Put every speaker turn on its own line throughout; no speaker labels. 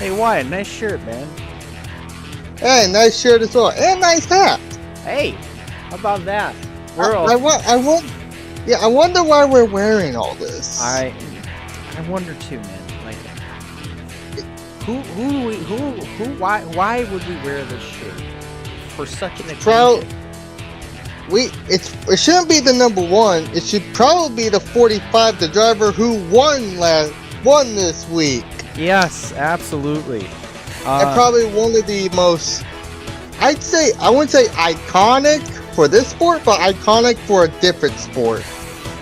Hey, Wyatt, nice shirt, man.
Hey, nice shirt as well, and nice hat.
Hey, how about that?
I wonder why we're wearing all this.
I wonder too, man. Like, why would we wear this shirt for such an occasion?
It shouldn't be the number 1. It should probably be the 45, the driver who won this week.
Yes, absolutely.
And probably one of the most, I wouldn't say iconic for this sport, but iconic for a different sport.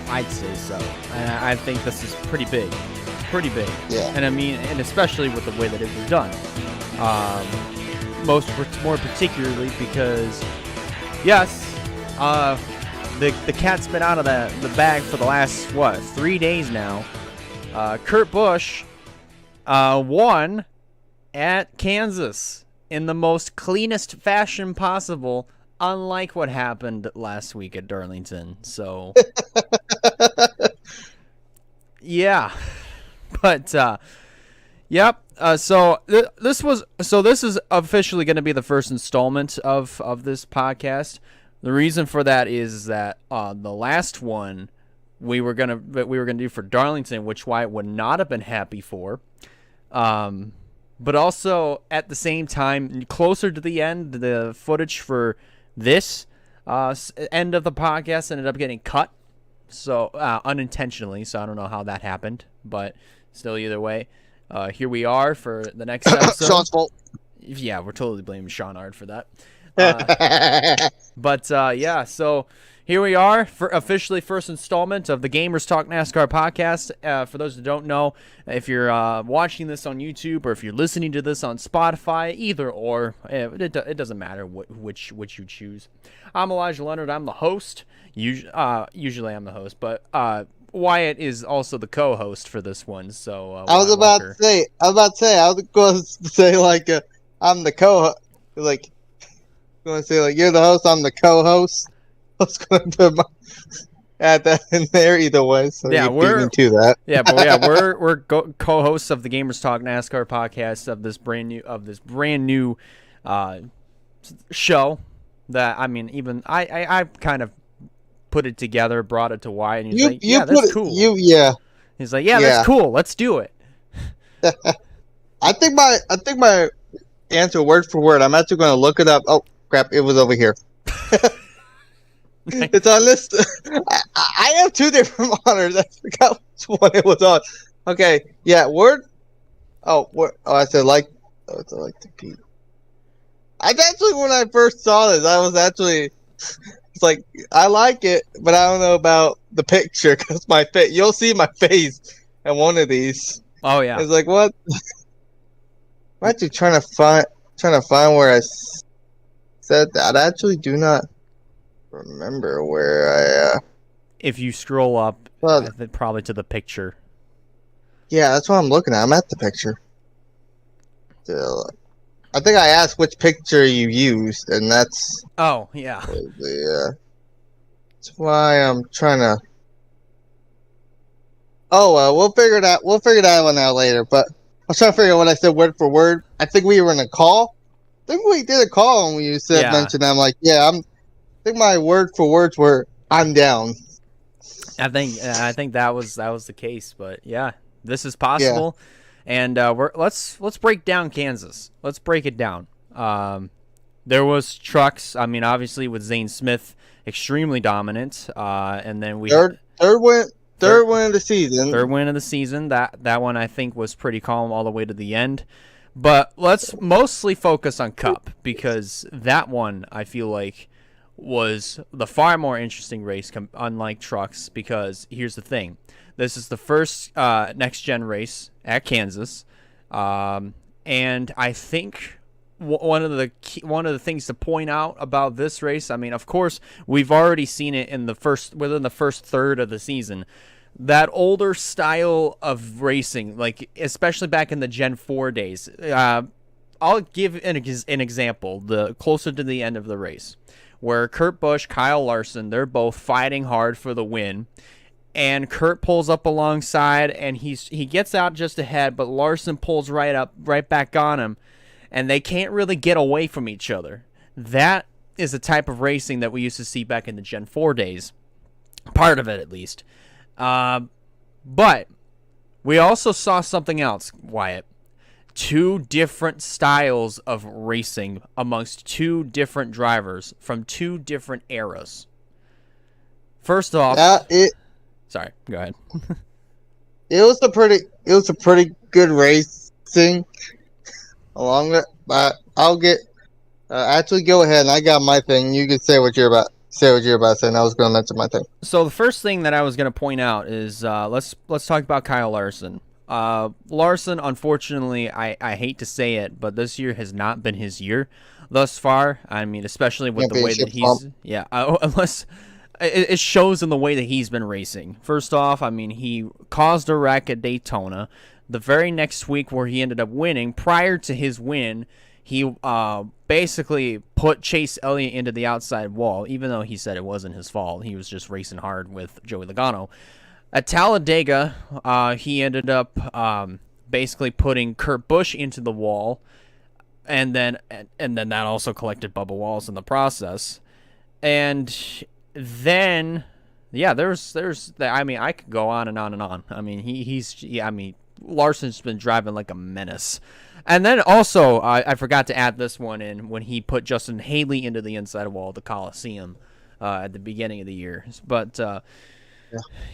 I'd say so. And I think this is pretty big. Pretty big.
Yeah.
And I mean, and especially with the way that it was done. More particularly because, yes, the cat's been out of the bag for the last, 3 days now. Kurt Busch won at Kansas in the most cleanest fashion possible, unlike what happened last week at Darlington. So, yeah, but yep. So this is officially going to be the first installment of this podcast. The reason for that is that the last one we were gonna do for Darlington, which Wyatt would not have been happy for. But also at the same time, closer to the end, the footage for this end of the podcast ended up getting cut, so unintentionally. So I don't know how that happened, but still, either way, here we are for the next episode.
Sean's fault.
Yeah, we're totally blaming Sean Ard for that. But yeah, so here we are for officially first installment of the Gamers Talk NASCAR podcast. For those that don't know, if you're watching this on YouTube or if you're listening to this on Spotify, either or, it doesn't matter which you choose. I'm Elijah Leonard. I'm the host. Usually I'm the host, but Wyatt is also the co-host for this one. So
I was about to say, going to say like I'm the co-host, like going to say like you're the host, I'm the co-host. I was going to add that in there either way. So
yeah,
we're to that.
Yeah, but yeah, we're co-hosts of the Gamers Talk NASCAR podcast of this brand new show. That I mean, even I kind of put it together, brought it to Wyatt, and he's like, "Yeah, that's cool." He's like, "Yeah, that's cool. Let's do it."
I think my answer word for word. I'm actually going to look it up. Oh crap! It was over here. It's on this. I have 2 different monitors. I forgot which one it was on. Okay, yeah, word. Oh, I said like. Oh, it's like the P. I actually, when I first saw this, I was actually. It's like I like it, but I don't know about the picture because my face. You'll see my face in one of these.
Oh yeah.
It's like what? I'm actually trying to find where I said that. I actually do not remember where I
if you scroll up, I think probably to the picture.
Yeah, that's what I'm looking at. I'm at the picture. I think I asked which picture you used, and that's.
Oh yeah.
That's why I'm trying to. Oh well, we'll figure that one out later. But I was trying to figure out what I said word for word. I think we were in a call. I think we did a call when you mentioned. I'm like, yeah, I think my word for words were I'm down.
I think that was the case, but yeah, this is possible, and let's break down Kansas. Let's break it down. There was trucks. I mean, obviously with Zane Smith, extremely dominant, and then we
third win of the season.
Third win of the season. That one I think was pretty calm all the way to the end. But let's mostly focus on Cup because that one I feel like was the far more interesting race, unlike trucks, because here's the thing. This is the first next-gen race at Kansas, and I think one of the things to point out about this race, I mean, of course, we've already seen it within the first third of the season. That older style of racing, like especially back in the Gen 4 days, I'll give an example, the closer to the end of the race, where Kurt Busch, Kyle Larson, they're both fighting hard for the win. and Kurt pulls up alongside, and he gets out just ahead, but Larson pulls right back on him, and they can't really get away from each other. That is a type of racing that we used to see back in the Gen 4 days. Part of it, at least. But we also saw something else, Wyatt. Two different styles of racing amongst two different drivers from two different eras. First off, sorry, go ahead.
It was a pretty good racing along it, but I'll get actually go ahead. I got my thing. You can say what you're about. Say what you're about to say. And I was going to mention my thing.
So the first thing that I was going to point out is let's talk about Kyle Larson. Larson, unfortunately, I hate to say it, but this year has not been his year thus far. I mean, especially with the way that he's unless it shows in the way that he's been racing. First off, I mean, he caused a wreck at Daytona. The very next week where he ended up winning, prior to his win, he basically put Chase Elliott into the outside wall, even though he said it wasn't his fault. He was just racing hard with Joey Logano. At Talladega, he ended up basically putting Kurt Busch into the wall, and then that also collected Bubba Wallace in the process. And then, yeah, there's I mean, I could go on and on and on. I mean, Larson's been driving like a menace. And then also, I forgot to add this one in when he put Justin Haley into the inside wall of the Coliseum at the beginning of the year. But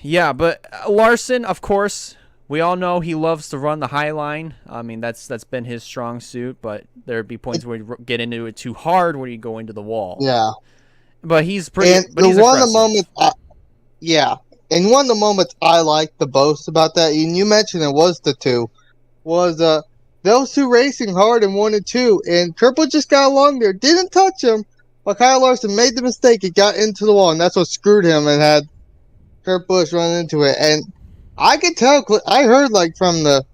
yeah, but Larson, of course, we all know he loves to run the high line. I mean, that's been his strong suit. But there'd be points where you get into it too hard, where you go into the wall.
Yeah,
but he's pretty.
And
but he's
one of the moments, and one of the moments I like the most about that, and you mentioned it was the two, was those two racing hard in 1 and 2, and Kurt Busch just got along there, didn't touch him, but Kyle Larson made the mistake. He got into the wall, and that's what screwed him and had Kurt Busch run into it. And I could tell, I heard like from the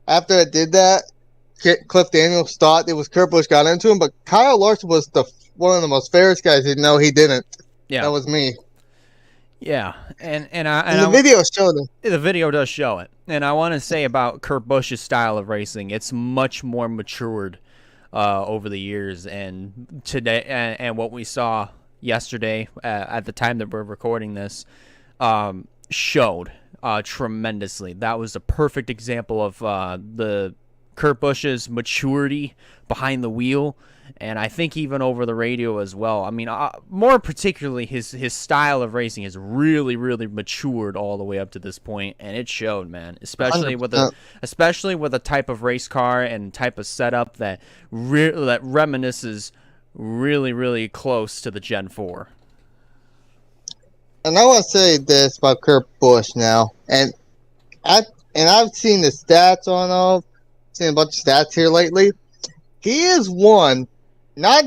after it did that, Cliff Daniels thought it was Kurt Busch got into him, but Kyle Larson was one of the most fairest guys. No, he didn't. Yeah, that was me.
Yeah, and
the video showed it.
The video does show it. And I want to say about Kurt Busch's style of racing, it's much more matured over the years. And today, and what we saw yesterday at the time that we're recording this, showed tremendously. That was a perfect example of the Kurt Busch's maturity behind the wheel. And I think even over the radio as well. I mean, more particularly, his style of racing has really, really matured all the way up to this point, and it showed, man. Especially with a type of race car and type of setup that reminisces really, really close to the Gen 4.
And I want to say this about Kurt Busch now, and I've seen the stats on seen a bunch of stats here lately. He is not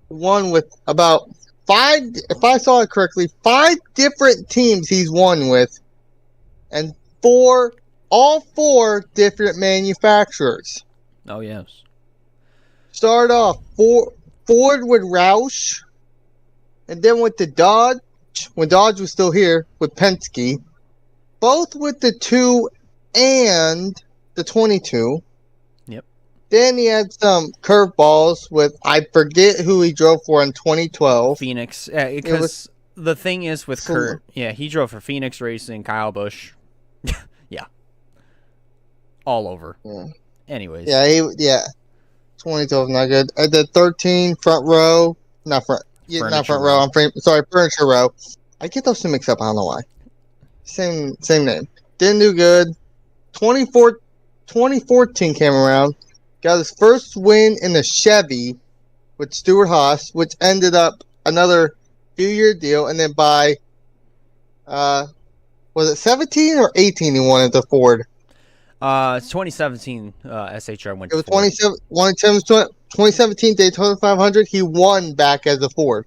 one with about 5, if I saw it correctly, 5 different teams he's won with, and all 4 different manufacturers.
Oh, yes.
Start off Ford with Roush, and then with the Dodge, when Dodge was still here, with Penske, both with the 2 and the 22. Then he had some curveballs with, I forget who he drove for in 2012.
Phoenix. Because the thing is with Kurt, he drove for Phoenix Racing, Kyle Busch. Yeah. All over.
Yeah.
Anyways.
Yeah, 2012 not good. At the 13 front row. Not front row. Furniture row. I get those two mixed up. I don't know why. Same name. Didn't do good. 2014 came around. Got his first win in the Chevy with Stewart Haas, which ended up another few-year deal. And then by, was it 17 or 18 he won at the Ford?
It's 2017 SHR went to
Ford. It was 2017 Daytona 500. He won back as a Ford.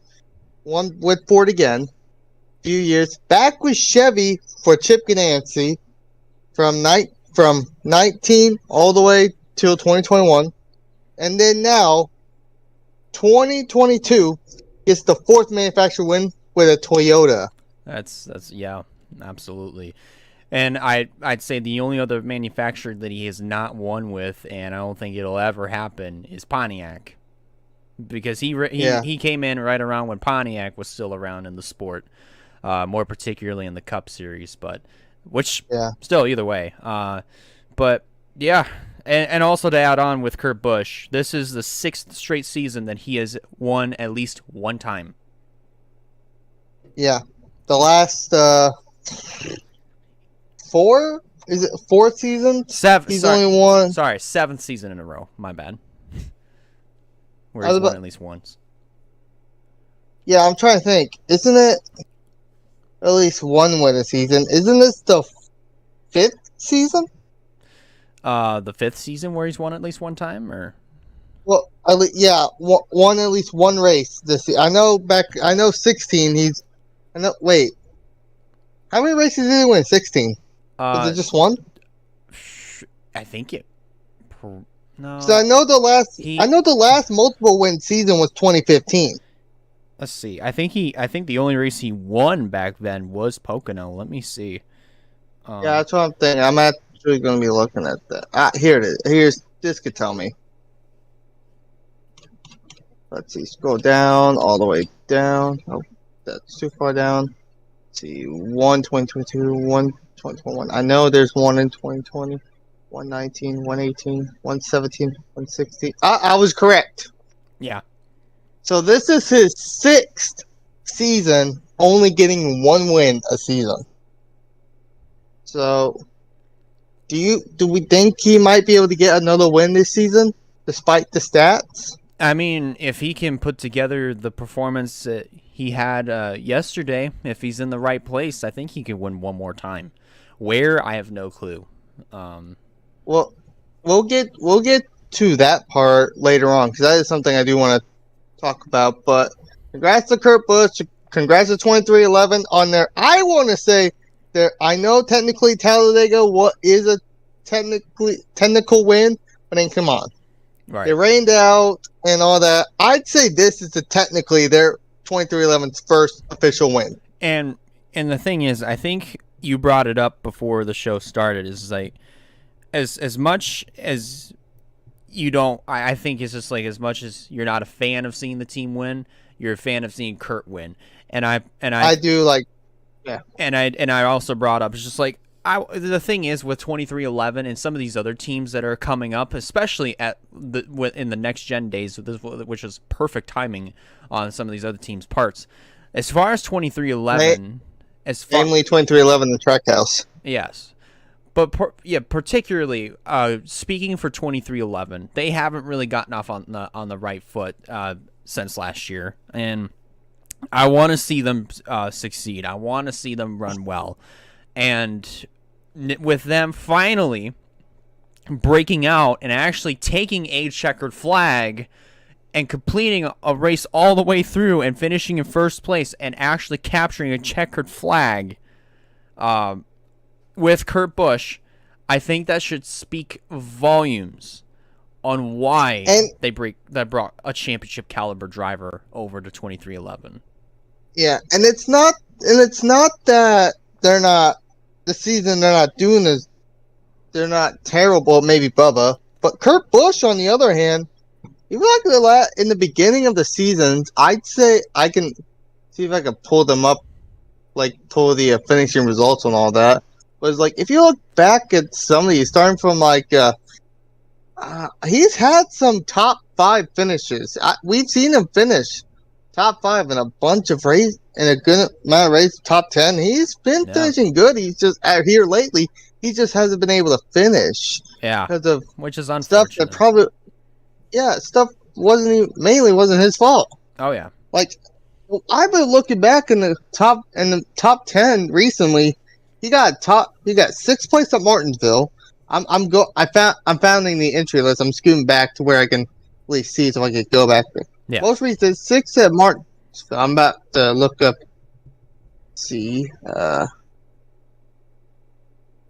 Won with Ford again. Few years. Back with Chevy for Chip Ganassi from 19 all the way till 2021, and then now 2022 gets the 4th manufacturer win with a Toyota.
That's yeah, absolutely. And I'd say the only other manufacturer that he has not won with, and I don't think it'll ever happen, is Pontiac, because
Yeah,
he came in right around when Pontiac was still around in the sport, more particularly in the Cup Series, but which
yeah,
still either way. But yeah, and also to add on with Kurt Busch, this is the 6th straight season that he has won at least one time.
yeah. The last four, is it fourth season? He's
Sorry,
only won.
7th season in a row. My bad. Where
I
he's
was
won
about,
at least once.
yeah, I'm trying to think. Isn't it at least one win a season? Isn't this the fifth season?
The 5th season where he's won at least one time, or
Well, yeah, won at least one race this year. I know 16. I know. Wait, how many races did he win? 16. Was it
uh,
just one?
I think it.
So
No,
I know the last. I
he.
know the last multiple win season was 2015.
Let's see. I think the only race he won back then was Pocono. Let me see.
Yeah,
Um,
that's what I'm thinking. I'm actually going to be looking at that. Here it is. Here's this could tell me. Let's see. Scroll down all the way down. Oh, that's too far down. Let's see. 2022, 2021. I know there's one in 2020. 119, 118, 117, 116. I was correct.
yeah.
So this is his 6th season, only getting one win a season. So do we think he might be able to get another win this season, despite the stats?
I mean, if he can put together the performance that he had yesterday, if he's in the right place, I think he could win one more time. Where, I have no clue.
Well, we'll get to that part later on because that is something I do want to talk about. But congrats to Kurt Busch. Congrats to 2311 on their. I want to say that I know technically Talladega what is a technical win, but then come on,
Right.
they rained out and all that. I'd say this is technically their 2311's first official win.
And the thing is, I think you brought it up before the show started. Is like as much as you don't. I think it's just like as much as you're not a fan of seeing the team win, you're a fan of seeing Kurt win.
I do like, yeah.
And I also brought up, it's just like the thing is with 2311 and some of these other teams that are coming up, especially in the next gen days, which is perfect timing on some of these other teams' parts. As far as 2311,
namely 2311, the Trackhouse.
yes, but particularly speaking for 2311, they haven't really gotten off on the right foot since last year, and I want to see them succeed. I want to see them run well. And with them finally breaking out and actually taking a checkered flag and completing a race all the way through and finishing in first place and actually capturing a checkered flag with Kurt Busch, I think that should speak volumes on why that brought a championship caliber driver over to 2311.
Yeah, and it's not that they're not the season they're not doing is they're not terrible. Maybe Bubba, but Kurt Busch on the other hand, even like in the beginning of the seasons, I'd say I can see if I can pull them up, like pull the finishing results and all that. But it's like if you look back at some of these, starting from like he's had some top 5 finishes. We've seen him finish top 5 in a bunch of races, in a good amount of races, top 10. He's been finishing good. He's just out here lately. He just hasn't been able to finish.
Yeah,
because of
which is
stuff
unfortunate.
that probably, stuff mainly wasn't his fault.
Oh yeah,
like I've been looking back in the top 10 recently. He got 6th place at Martinsville. I'm founding the entry list. I'm scooting back to where I can at least see so I can go back there.
yeah.
Most recent 6th at Martinsville. I'm about to look up. See,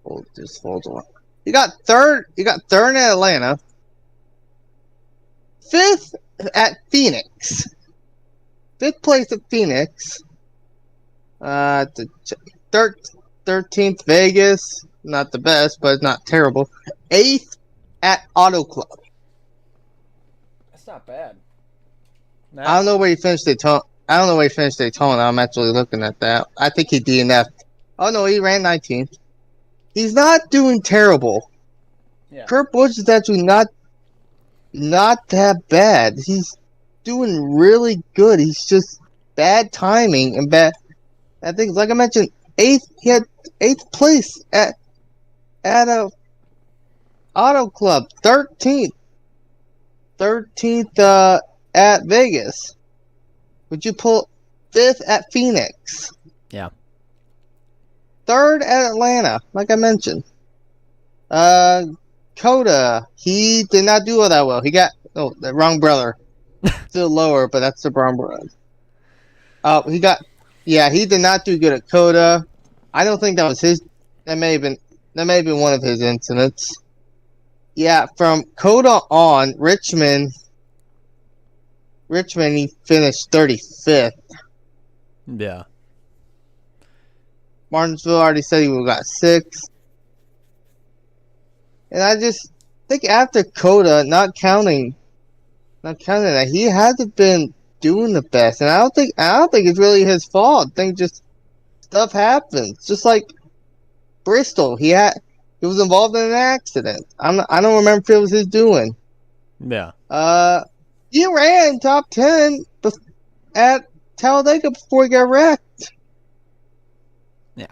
hold on. You got third. You got third at Atlanta. 5th at Phoenix. 5th place at Phoenix. The 13th Vegas, not the best, but not terrible. 8th at Auto Club.
That's not bad.
I don't know where he finished Daytona. I'm actually looking at that. I think he DNF'd. Oh no, he ran 19th. He's not doing terrible.
Yeah.
Kurt Busch is actually not that bad. He's doing really good. He's just bad timing and bad. I think, like I mentioned, he had 8th place at a Auto Club. 13th at Vegas. Would you pull 5th at Phoenix?
Yeah.
3rd at Atlanta, like I mentioned. Coda, he did not do all that well. He got the wrong brother. Still lower, but that's the wrong brother. He did not do good at Coda. I don't think that was his. That may have been one of his incidents. Yeah, from Coda on, Richmond, he finished 35th.
Yeah.
Martinsville already said he would have got 6th. And I just think after Coda, not counting that, he hasn't been doing the best. And I don't think it's really his fault. I think just stuff happens. Just like Bristol, he was involved in an accident. I don't remember if it was his doing.
Yeah.
He ran top 10 at Talladega before he got wrecked.
Yeah,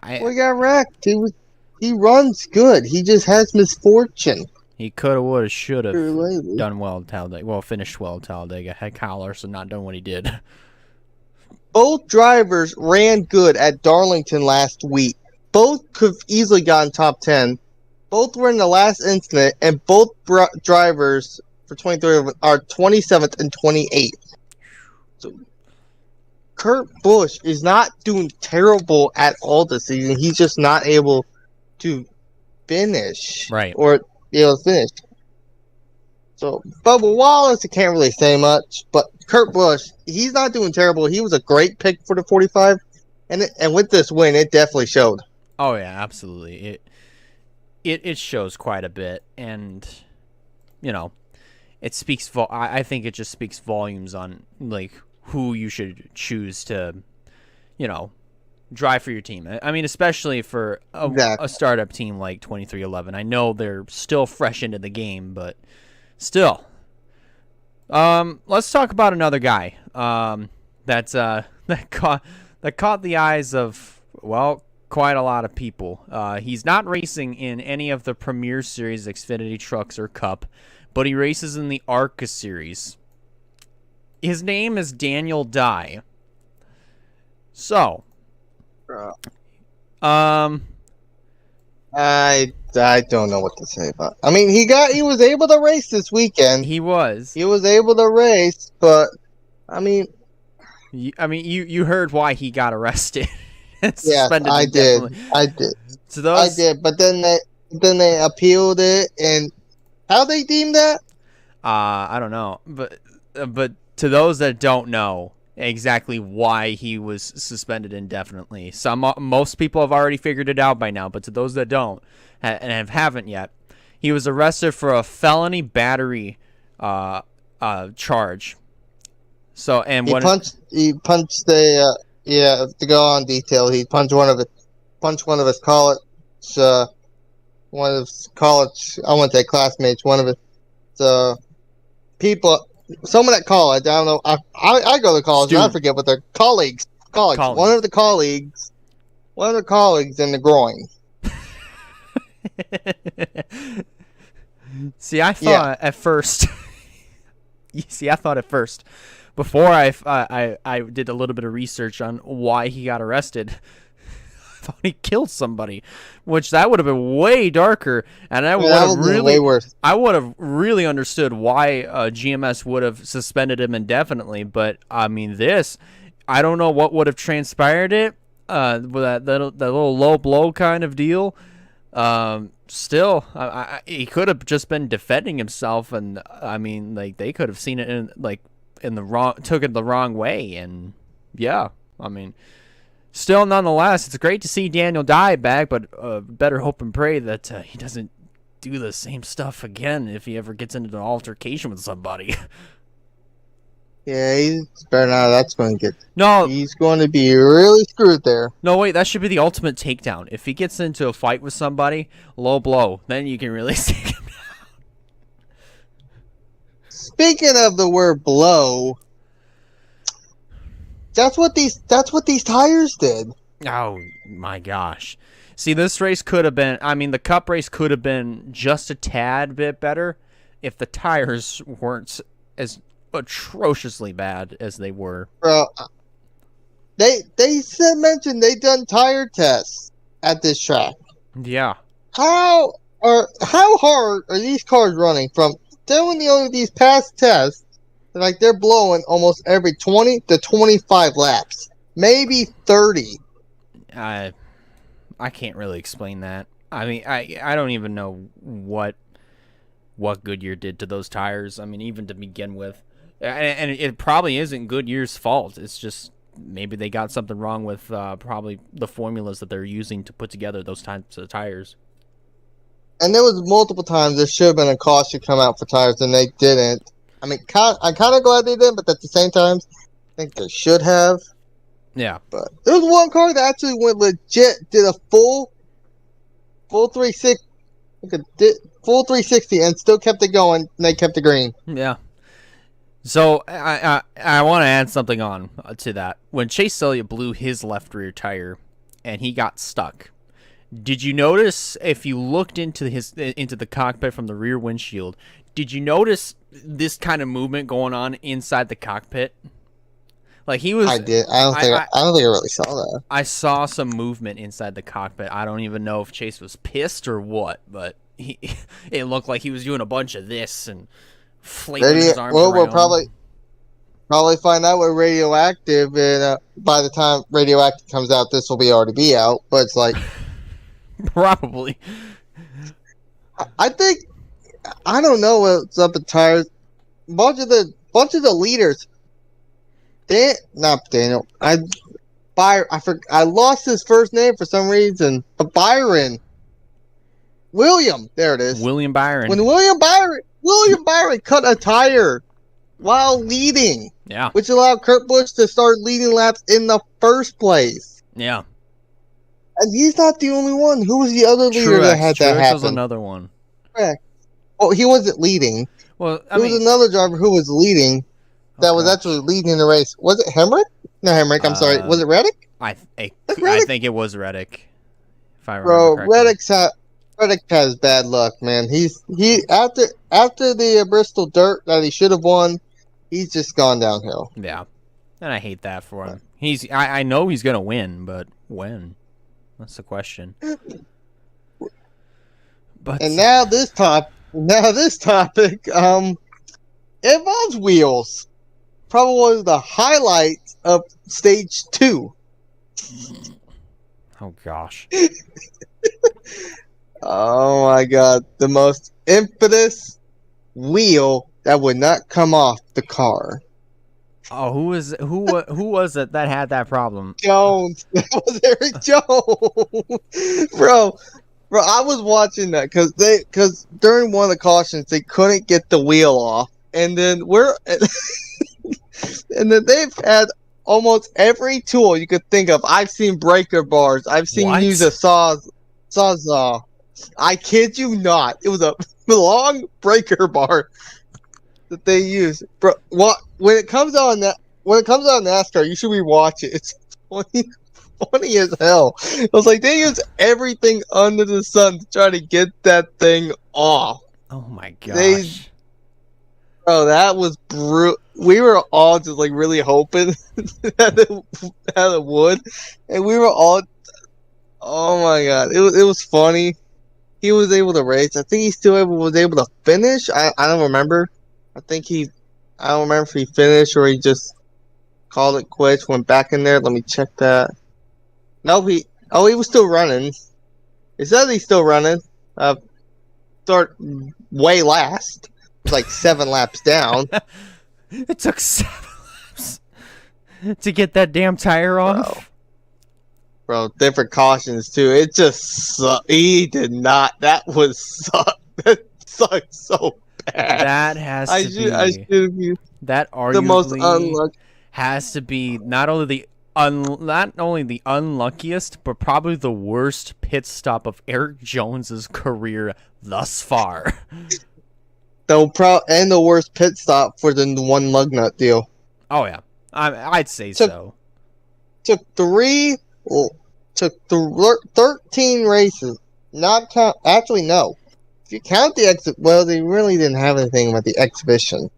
He runs good. He just has misfortune.
he coulda, woulda, shoulda done well at Talladega. Well, finished well at Talladega. Had Kyle Larson not done what he did.
Both drivers ran good at Darlington last week. Both could have easily gotten top 10. Both were in the last incident, and both drivers for 23 are 27th and 28th. So Kurt Busch is not doing terrible at all this season. He's just not able to finish.
Right.
Or finish. So Bubba Wallace, I can't really say much, but Kurt Busch, he's not doing terrible. He was a great pick for the 45, and with this win, it definitely showed.
Oh yeah, absolutely. It shows quite a bit, and it speaks. I think it just speaks volumes on like who you should choose to, drive for your team. I mean, especially for a startup team like 23XI. I know they're still fresh into the game, but still. Let's talk about another guy. That caught the eyes of quite a lot of people. He's not racing in any of the Premier Series Xfinity Trucks or Cup, but he races in the ARCA Series. His name is Daniel Dye. So,
I don't know what to say about. I mean, he was able to race this weekend.
He was
able to race, but I mean,
you heard why he got arrested.
Yeah, I did.
So
I did, but then they appealed it, and how they deemed that?
I don't know, but to those that don't know exactly why he was suspended indefinitely, most people have already figured it out by now. But to those that don't and haven't yet, he was arrested for a felony battery charge. So
he punched to go on detail, he punched one of his college I wouldn't say classmates, one of his people, someone at college. I don't know. I go to college. And I forget what their colleagues. One of the colleagues in the groin.
See, I thought at first. Before I did a little bit of research on why he got arrested, I thought he killed somebody, which that would have been way darker, and I would have really way worse. I would have really understood why GMS would have suspended him indefinitely. But I mean, I don't know what would have transpired with that little low blow kind of deal. Still, he could have just been defending himself, and I mean, like they could have seen it took it the wrong way, and yeah, I mean, Still, nonetheless, it's great to see Daniel Dye back, but better hope and pray that he doesn't do the same stuff again if he ever gets into an altercation with somebody.
Yeah, he's better now. That's going to get.
No,
He's going to be really screwed there.
no, wait, that should be the ultimate takedown. If he gets into a fight with somebody, low blow, then you can really take him down.
Speaking of the word blow, that's what these tires did.
Oh my gosh. See, this race could have been, I mean, the Cup race could have been just a tad bit better if the tires weren't as atrociously bad as they were.
Bro, they mentioned they done tire tests at this track.
Yeah.
How hard are these cars running from doing these past tests? Like they're blowing almost every 20 to 25 laps, maybe 30.
I can't really explain that. I mean, I don't even know what Goodyear did to those tires. I mean, even to begin with. And it probably isn't Goodyear's fault. It's just maybe they got something wrong with probably the formulas that they're using to put together those types of tires.
And there was multiple times there should have been a caution come out for tires, and they didn't. I mean, I'm kind of glad they didn't, but at the same time, I think they should have.
Yeah.
But there was one car that actually went legit, did a full 360, full 360, and still kept it going, and they kept it green.
Yeah. So I want to add something on to that. When Chase Elliott blew his left rear tire, and he got stuck, did you notice if you looked into the cockpit from the rear windshield? Did you notice this kind of movement going on inside the cockpit? Like he was.
I did. I don't think I really saw that.
I saw some movement inside the cockpit. I don't even know if Chase was pissed or what, but it looked like he was doing a bunch of this and flailing his arms around.
We'll probably find out what radioactive, and by the time radioactive comes out, this will already be out. But it's like
probably.
I think I don't know what's up with tires. Bunch of the leaders. Not Daniel. I lost his first name for some reason. Byron. William. There it is.
William Byron.
When William Byron cut a tire while leading.
Yeah.
Which allowed Kurt Busch to start leading laps in the first place.
Yeah.
And he's not the only one. Who was the other leader that had that happen?
Was another one.
Correct. Well, he wasn't leading.
Well,
there was another driver who was leading. That was actually leading the race. Was it Hemrick? No, Hemrick. I'm sorry. Was it Reddick?
I think it was Reddick. If I
Bro,
remember correctly.
Reddick has bad luck, man. He after the Bristol Dirt that he should have won, he's just gone downhill.
Yeah, and I hate that for him. I know he's gonna win, but when? That's the question. But
now this topic involves wheels. Probably was the highlight of stage 2.
Oh gosh.
Oh my god, the most impetus wheel that would not come off the car.
Oh, who was it that had that problem?
Jones. That was Eric Jones. Bro, I was watching that because during one of the cautions they couldn't get the wheel off, and then and then they've had almost every tool you could think of. I've seen breaker bars. I've seen use a sawzall. I kid you not. It was a long breaker bar that they use. Bro, when it comes on NASCAR, you should rewatch it. It's funny as hell. It was like they use everything under the sun to try to get that thing off.
Oh my gosh.
Bro, that was brutal. We were all just like really hoping that it would, and we were all, oh my god, it was funny. He was able to race. I think he still was able to finish. I don't remember. I don't remember if he finished or he just called it quits. Went back in there. Let me check that. No, he was still running. It says he's still running. Start way last. Like 7 laps down.
It took 7 laps to get that damn tire off.
bro. Different cautions too. It just he did not. That was suck. That sucked so bad.
That has
I
to
should. I
be
should be
that
the most
arguably
unlucky.
has to be not only the unluckiest, but probably the worst pit stop of Eric Jones's career thus far.
And the worst pit stop for the one lug nut deal.
Oh yeah, I'd say
Took-
so.
Took 13 races. Not count. Actually, no. If you count the well, they really didn't have anything about the exhibition.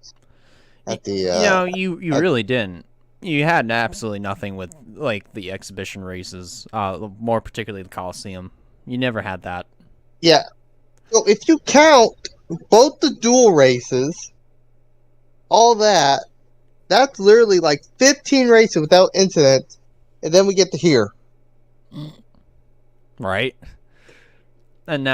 At the
you really didn't. You had absolutely nothing with like the exhibition races, more particularly the Coliseum. You never had that.
yeah. So if you count both the dual races, all that, that's literally like 15 races without incident, and then we get to here.
Right? And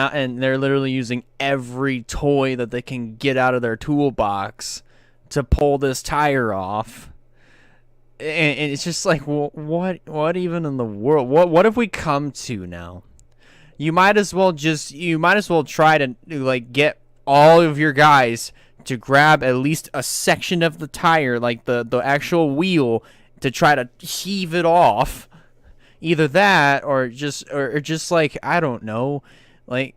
they're literally using every toy that they can get out of their toolbox to pull this tire off. And it's just like, well, what even in the world? What have we come to now? You might as well try to like get all of your guys to grab at least a section of the tire, like the actual wheel, to try to heave it off. Either that or just like, I don't know, like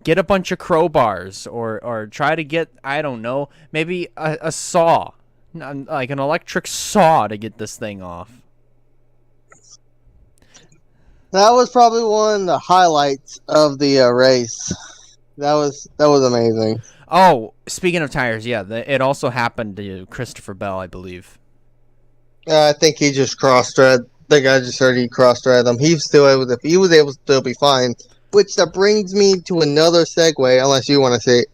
get a bunch of crowbars or try to get, I don't know, maybe a saw, like an electric saw, to get this thing off.
That was probably one of the highlights of the race. That was amazing.
Oh, speaking of tires, yeah, it also happened to Christopher Bell, I believe.
I think he just cross-thread. I think I just heard he cross-thread them. He was able to still be fine. Which that brings me to another segue. Unless you want to say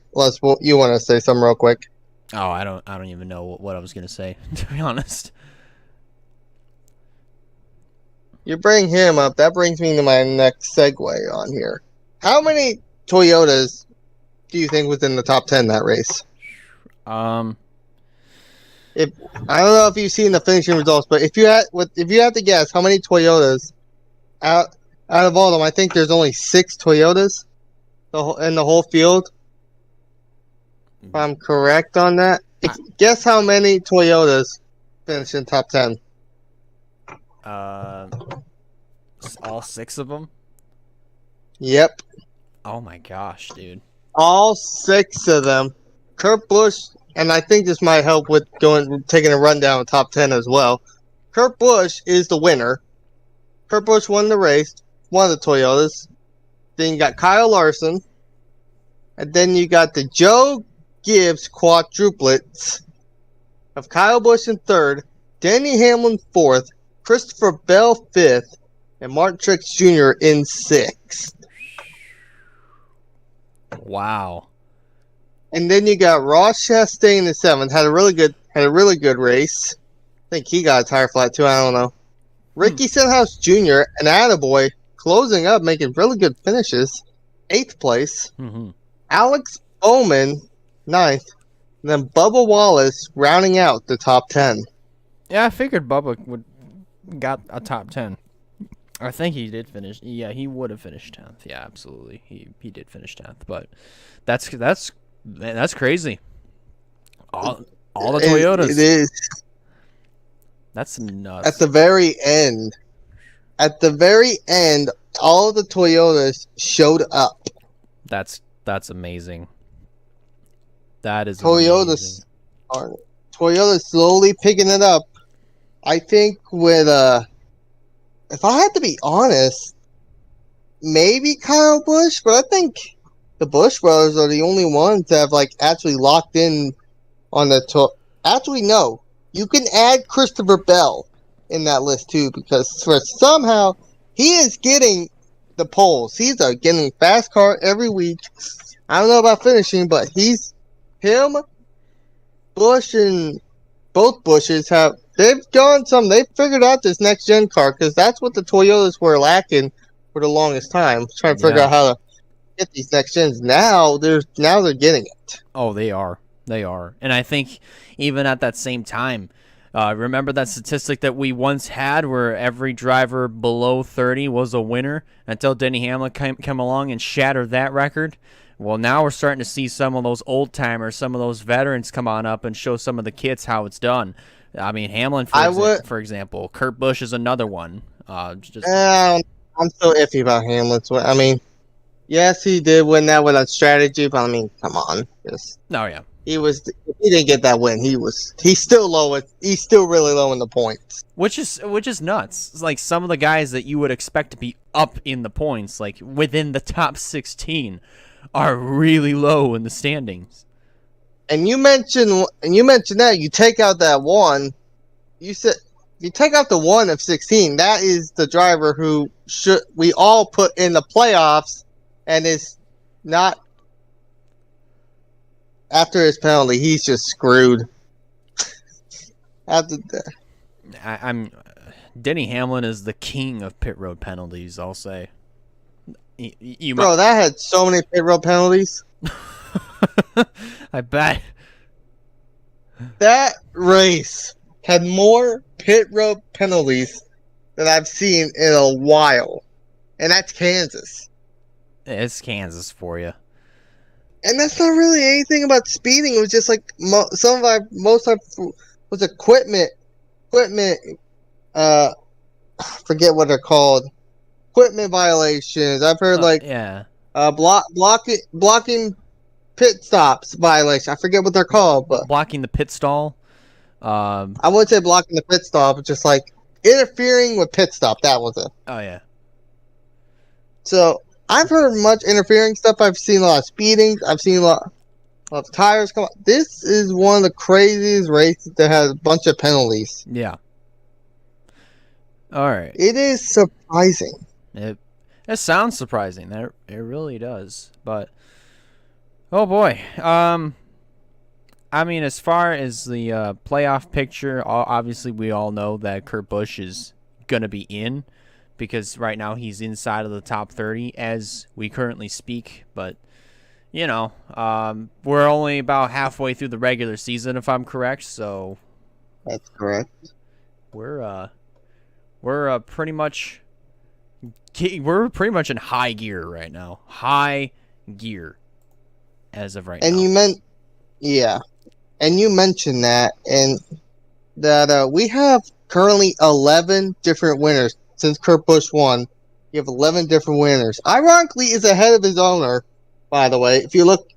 something real quick.
Oh, I don't even know what I was gonna say, to be honest.
You bring him up. That brings me to my next segue on here. How many Toyotas do you think was in the top 10 that race? If I don't know if you've seen the finishing results, but if you had to guess how many Toyotas out of all of them, I think there's only 6 Toyotas in the whole field. If I'm correct on that, guess how many Toyotas finished in top 10?
All 6 of them.
Yep,
Oh my gosh, dude.
all 6 of them. Kurt Busch, and I think this might help with taking a rundown of top 10 as well. Kurt Busch is the winner. Kurt Busch won the race, one of the Toyotas. Then you got Kyle Larson, and then you got the Joe Gibbs quadruplets of Kyle Busch in third, Denny Hamlin fourth, Christopher Bell fifth, and Martin Truex Jr. in sixth.
Wow.
And then you got Ross Chastain in seventh. Had a really good race. I think he got a tire flat too. I don't know. Ricky Stenhouse Jr. and Attaboy closing up, making really good finishes. 8th place.
Mm-hmm.
Alex Bowman, 9th. And then Bubba Wallace rounding out the top 10.
Yeah, I figured Bubba would got a top 10. I think he did finish. Yeah, he would have finished 10th. Yeah, absolutely. He did finish 10th, but that's crazy. All the Toyotas.
It is.
That's nuts.
At the very end, all of the Toyotas showed up.
That's amazing. That is
Toyotas
amazing.
Toyota's slowly picking it up. I think with if I had to be honest, maybe Kyle Busch, but I think the Busch brothers are the only ones that have actually locked in on the Actually, no. You can add Christopher Bell in that list too, because somehow he is getting the poles. He's getting fast car every week. I don't know about finishing, but Busch and both Bushes they've figured out this next gen car, because that's what the Toyotas were lacking for the longest time, trying to figure out how to get these next gens. Now they're getting it.
Oh, they are. And I think even at that same time, Remember that statistic that we once had where every driver below 30 was a winner until Denny Hamlin came along and shattered that record? Well, now we're starting to see some of those old-timers, some of those veterans come on up and show some of the kids how it's done. I mean, Hamlin, for example. Kurt Busch is another one.
I'm so iffy about Hamlin's win. I mean, yes, he did win that with a strategy, but I mean, come on.
Oh, yeah.
He didn't get that win. He's still low. He's still really low in the points.
Which is nuts. It's like some of the guys that you would expect to be up in the points, like within the top 16, are really low in the standings.
And you mentioned that you take out that one. You said you take out the one of 16. That is the driver who we all put in the playoffs, and is not. After his penalty, he's just screwed.
Denny Hamlin is the king of pit road penalties, I'll say.
That had so many pit road penalties.
I bet.
That race had more pit road penalties than I've seen in a while. And that's Kansas.
It's Kansas for you.
And that's not really anything about speeding. It was just like most of was equipment. Forget what they're called. Equipment violations. I've heard blocking pit stops violation. I forget what they're called, but
blocking the pit stall.
I wouldn't say blocking the pit stop, but just like interfering with pit stop. That was it.
Oh yeah.
So I've heard much interfering stuff. I've seen a lot of speeding. I've seen a lot of tires come out. This is one of the craziest races that has a bunch of penalties.
Yeah. All right.
It is surprising.
It sounds surprising. It really does. But oh boy. I mean, as far as the playoff picture, obviously we all know that Kurt Busch is gonna be in, because right now he's inside of the top 30 as we currently speak. But, you know, we're only about halfway through the regular season, if I'm correct. So
that's correct.
We're pretty much in high gear right now. High gear as of right now.
And you mentioned that, and that we have currently 11 different winners. Since Kurt Busch won, you have 11 different winners. Ironically, is ahead of his owner, by the way. If you look,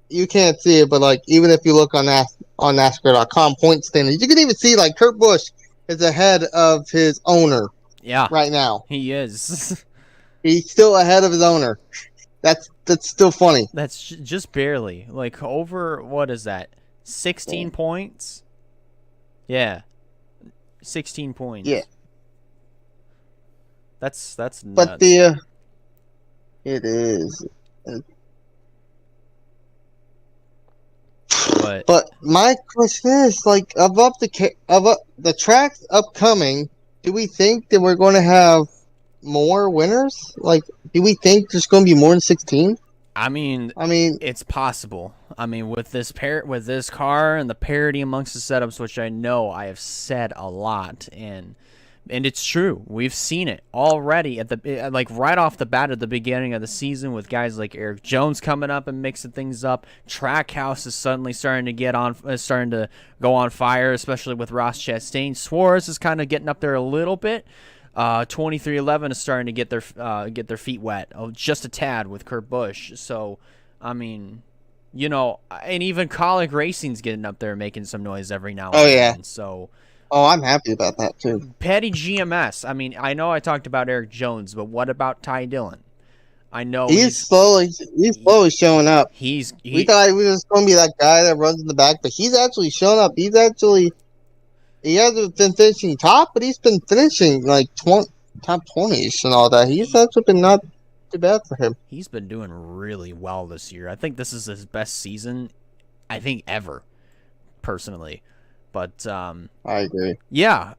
you can't see it, but like even if you look on NASCAR.com point standings, you can even see like Kurt Busch is ahead of his owner.
Yeah,
right now
he is.
He's still ahead of his owner. That's still funny.
That's just barely. Like over, what is that? 16 points? Yeah, 16 points.
Yeah.
That's nuts.
But it is. But my question is, like, of the tracks upcoming, do we think that we're going to have more winners? Like, do we think there's going to be more than 16?
I mean, it's possible. I mean, with this car and the parity amongst the setups, which I know I have said a lot, and it's true. We've seen it already right off the bat at the beginning of the season with guys like Eric Jones coming up and mixing things up. Trackhouse is suddenly starting to go on fire, especially with Ross Chastain. Suarez is kind of getting up there a little bit. 2311 is starting to get their feet wet, just a tad with Kurt Busch. So, I mean, you know, and even Colic Racing's getting up there making some noise every now and then.
Yeah.
So.
Oh, I'm happy about that, too.
Petty GMS. I mean, I know I talked about Eric Jones, but what about Ty Dillon? I know
he's slowly showing up. We thought he was going to be that guy that runs in the back, but he's actually showing up. He hasn't been finishing top, but he's been finishing like top 20s and all that. He's actually been not too bad for him.
He's been doing really well this year. I think this is his best season, ever, personally. But
I agree.
Yeah,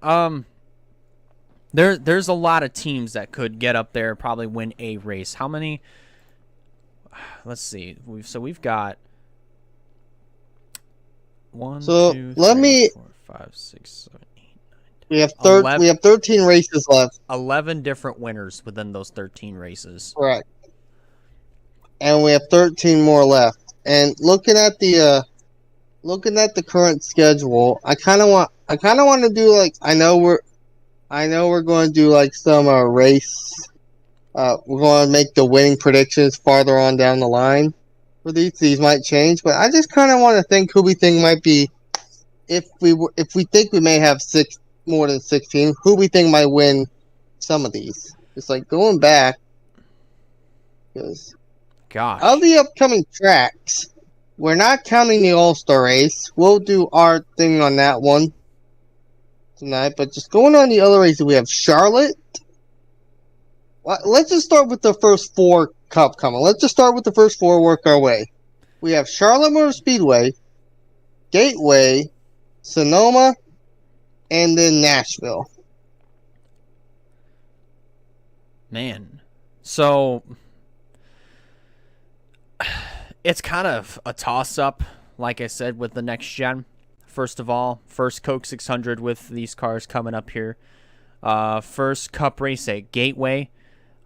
there's a lot of teams that could get up there, probably win a race. How many? Let's see. We've got 1, 2, 3, 4, 5, 6, 7, 8,
We have
11,
we have 13 races left.
11 different winners within those 13 races.
Correct. And we have 13 more left. And looking at the current schedule, I kind of want to do like I know we're going to do like some race. We're going to make the winning predictions farther on down the line for these. These might change, but I just kind of want to think who we think might be if we think we may have more than 16. Who we think might win some of these? It's like going back because
Gosh.
of the upcoming tracks. We're not counting the All-Star race. We'll do our thing on that one tonight. But just going on the other races, we have Charlotte. Let's just start with the first 4 Cup coming. Let's just start with the first 4, work our way. We have Charlotte Motor Speedway, Gateway, Sonoma, and then Nashville.
Man. So it's kind of a toss-up, like I said, with the next gen. First of all, first Coke 600 with these cars coming up here. First Cup race at Gateway,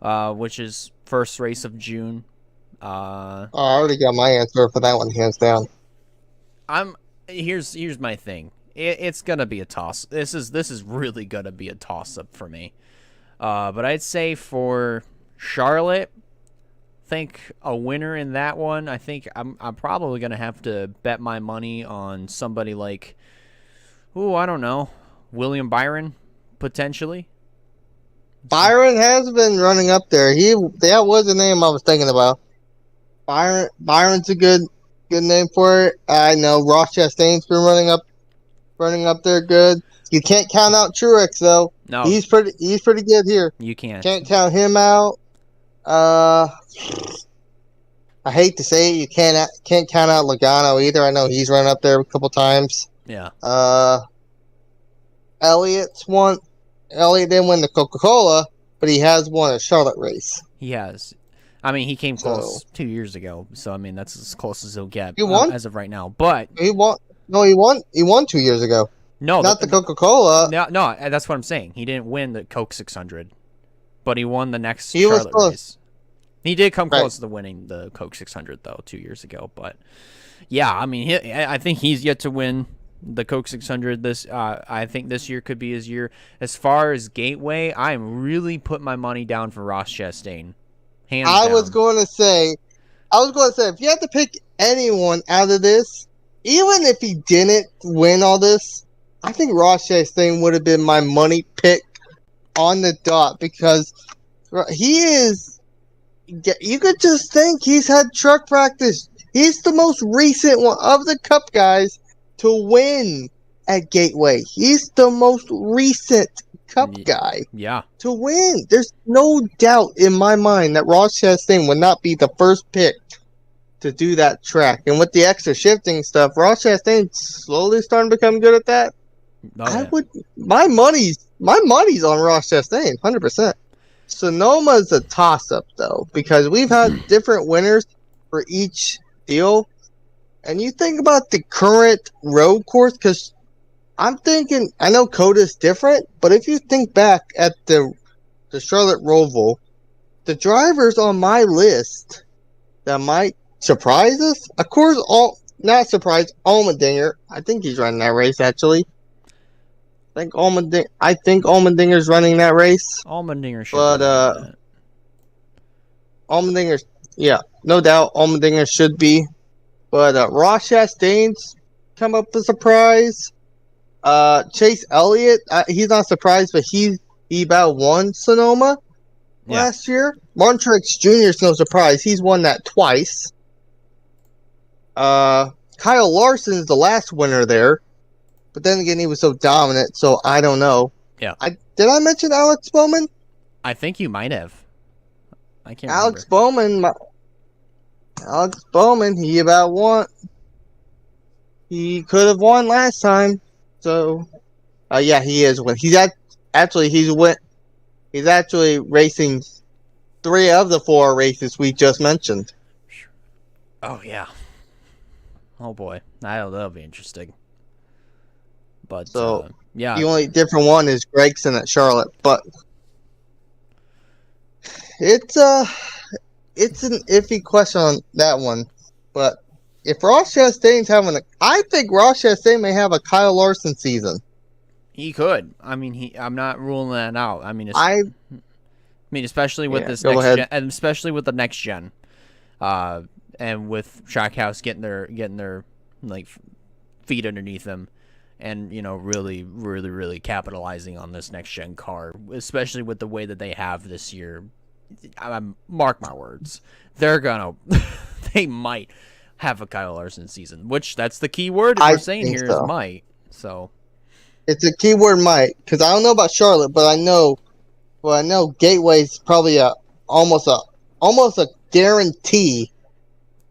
which is first race of June.
I already got my answer for that one, hands down.
Here's my thing. It's gonna be a toss. This is really gonna be a toss-up for me. But I'd say for Charlotte, think a winner in that one. I think I'm probably gonna have to bet my money on somebody like, I don't know, William Byron potentially.
Byron has been running up there. That was the name I was thinking about. Byron's a good name for it. I know Ross Chastain's been running up there good. You can't count out Truex though.
No,
he's pretty good here.
You can't.
Can't count him out. I hate to say it, you can't count out Logano either. I know he's run up there a couple times.
Yeah.
Elliott didn't win the Coca-Cola, but he has won a Charlotte race.
He has. I mean, he came close 2 years ago, so I mean that's as close as he'll get.
He won
as of right now. But
he won. No, he won. He won 2 years ago.
No,
not the Coca-Cola.
No, that's what I'm saying. He didn't win the Coke 600, but he won the next Charlotte race. He did come close to winning the Coke 600 though 2 years ago. But yeah, I mean, I think he's yet to win the Coke 600. I think this year could be his year. As far as Gateway, I'm really putting my money down for Ross Chastain. Hands down.
I was going to say, if you had to pick anyone out of this, even if he didn't win all this, I think Ross Chastain would have been my money pick on the dot because he is. You could just think he's had truck practice. He's the most recent one of the Cup guys to win at Gateway. He's the most recent Cup guy to win. There's no doubt in my mind that Ross Chastain would not be the first pick to do that track. And with the extra shifting stuff, Ross Chastain's slowly starting to become good at that. My money's on Ross Chastain, 100%. Sonoma's a toss-up, though, because we've had different winners for each deal. And you think about the current road course, because I'm thinking, I know Coda's different, but if you think back at the Charlotte Roval, the drivers on my list that might surprise us, of course, not surprise, Allmendinger. I think he's running that race, actually. I think Allmendinger's running that race.
Allmendinger should.
But Allmendinger, yeah, no doubt, Allmendinger should be. But Ross Chastain's come up a surprise. Chase Elliott, he's not surprised, but he about won Sonoma last year. Martin Truex Jr. is no surprise; he's won that twice. Kyle Larson is the last winner there. But then again, he was so dominant, so I don't know.
Yeah.
Did I mention Alex Bowman?
I think you might have. I can't
remember. Alex Bowman, he about won. He could have won last time. So, yeah, he is winning. He's actually racing 3 of the 4 races we just mentioned.
Oh, yeah. Oh, boy. That'll be interesting. But
So
yeah,
the only different one is Gregson at Charlotte, but it's it's an iffy question on that one. But if Ross Chastain's having I think Ross Chastain may have a Kyle Larson season.
he could. I mean, I'm not ruling that out. I mean,
I
especially with
Yeah,
this
go
next
ahead.
gen, and especially with the next gen, and with Trackhouse getting their like feet underneath them, and really capitalizing on this next gen car, especially with the way that they have this year. Mark my words, they're gonna, they might have a Kyle Larson season, which that's the key word
I
we're saying
think
here is
so.
might. So
It's a keyword might, because I don't know about Charlotte, but I know Gateway's probably almost a guarantee.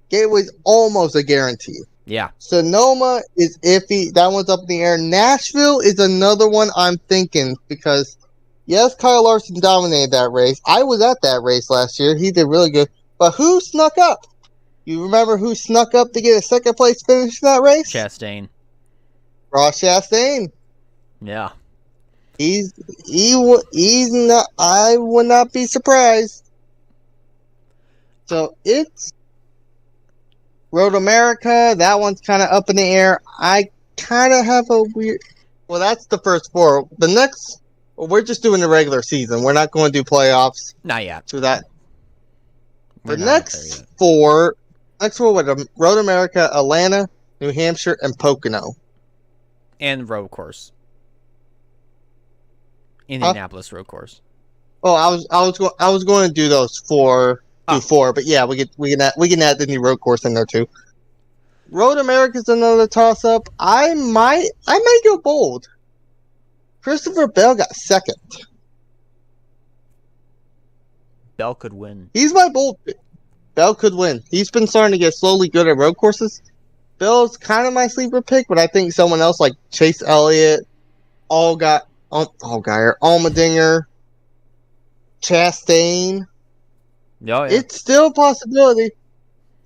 Gateway's almost a guarantee.
yeah,
Sonoma is iffy. That one's up in the air. Nashville is another one I'm thinking because, yes, Kyle Larson dominated that race. I was at that race last year. He did really good. But who snuck up? You remember who snuck up to get a second place finish in that race?
Chastain,
Ross Chastain.
yeah.
He's not. I would not be surprised. So it's Road America. That one's kind of up in the air. I kind of have a weird. Well, that's the first four. The next, we're just doing the regular season. We're not going to do playoffs.
Not yet.
So that
We're
the
not up there
next
yet.
four were Road America, Atlanta, New Hampshire, and Pocono.
And road course. Indianapolis road course.
Oh, I was going to do those four, but yeah, we can add the new road course in there too. Road America's another toss up. I might go bold. Christopher Bell got second.
Bell could win.
He's my bold pick. Bell could win. He's been starting to get slowly good at road courses. Bell's kind of my sleeper pick, but I think someone else like Chase Elliott, Allmendinger, Chastain.
Oh, yeah.
It's still a possibility.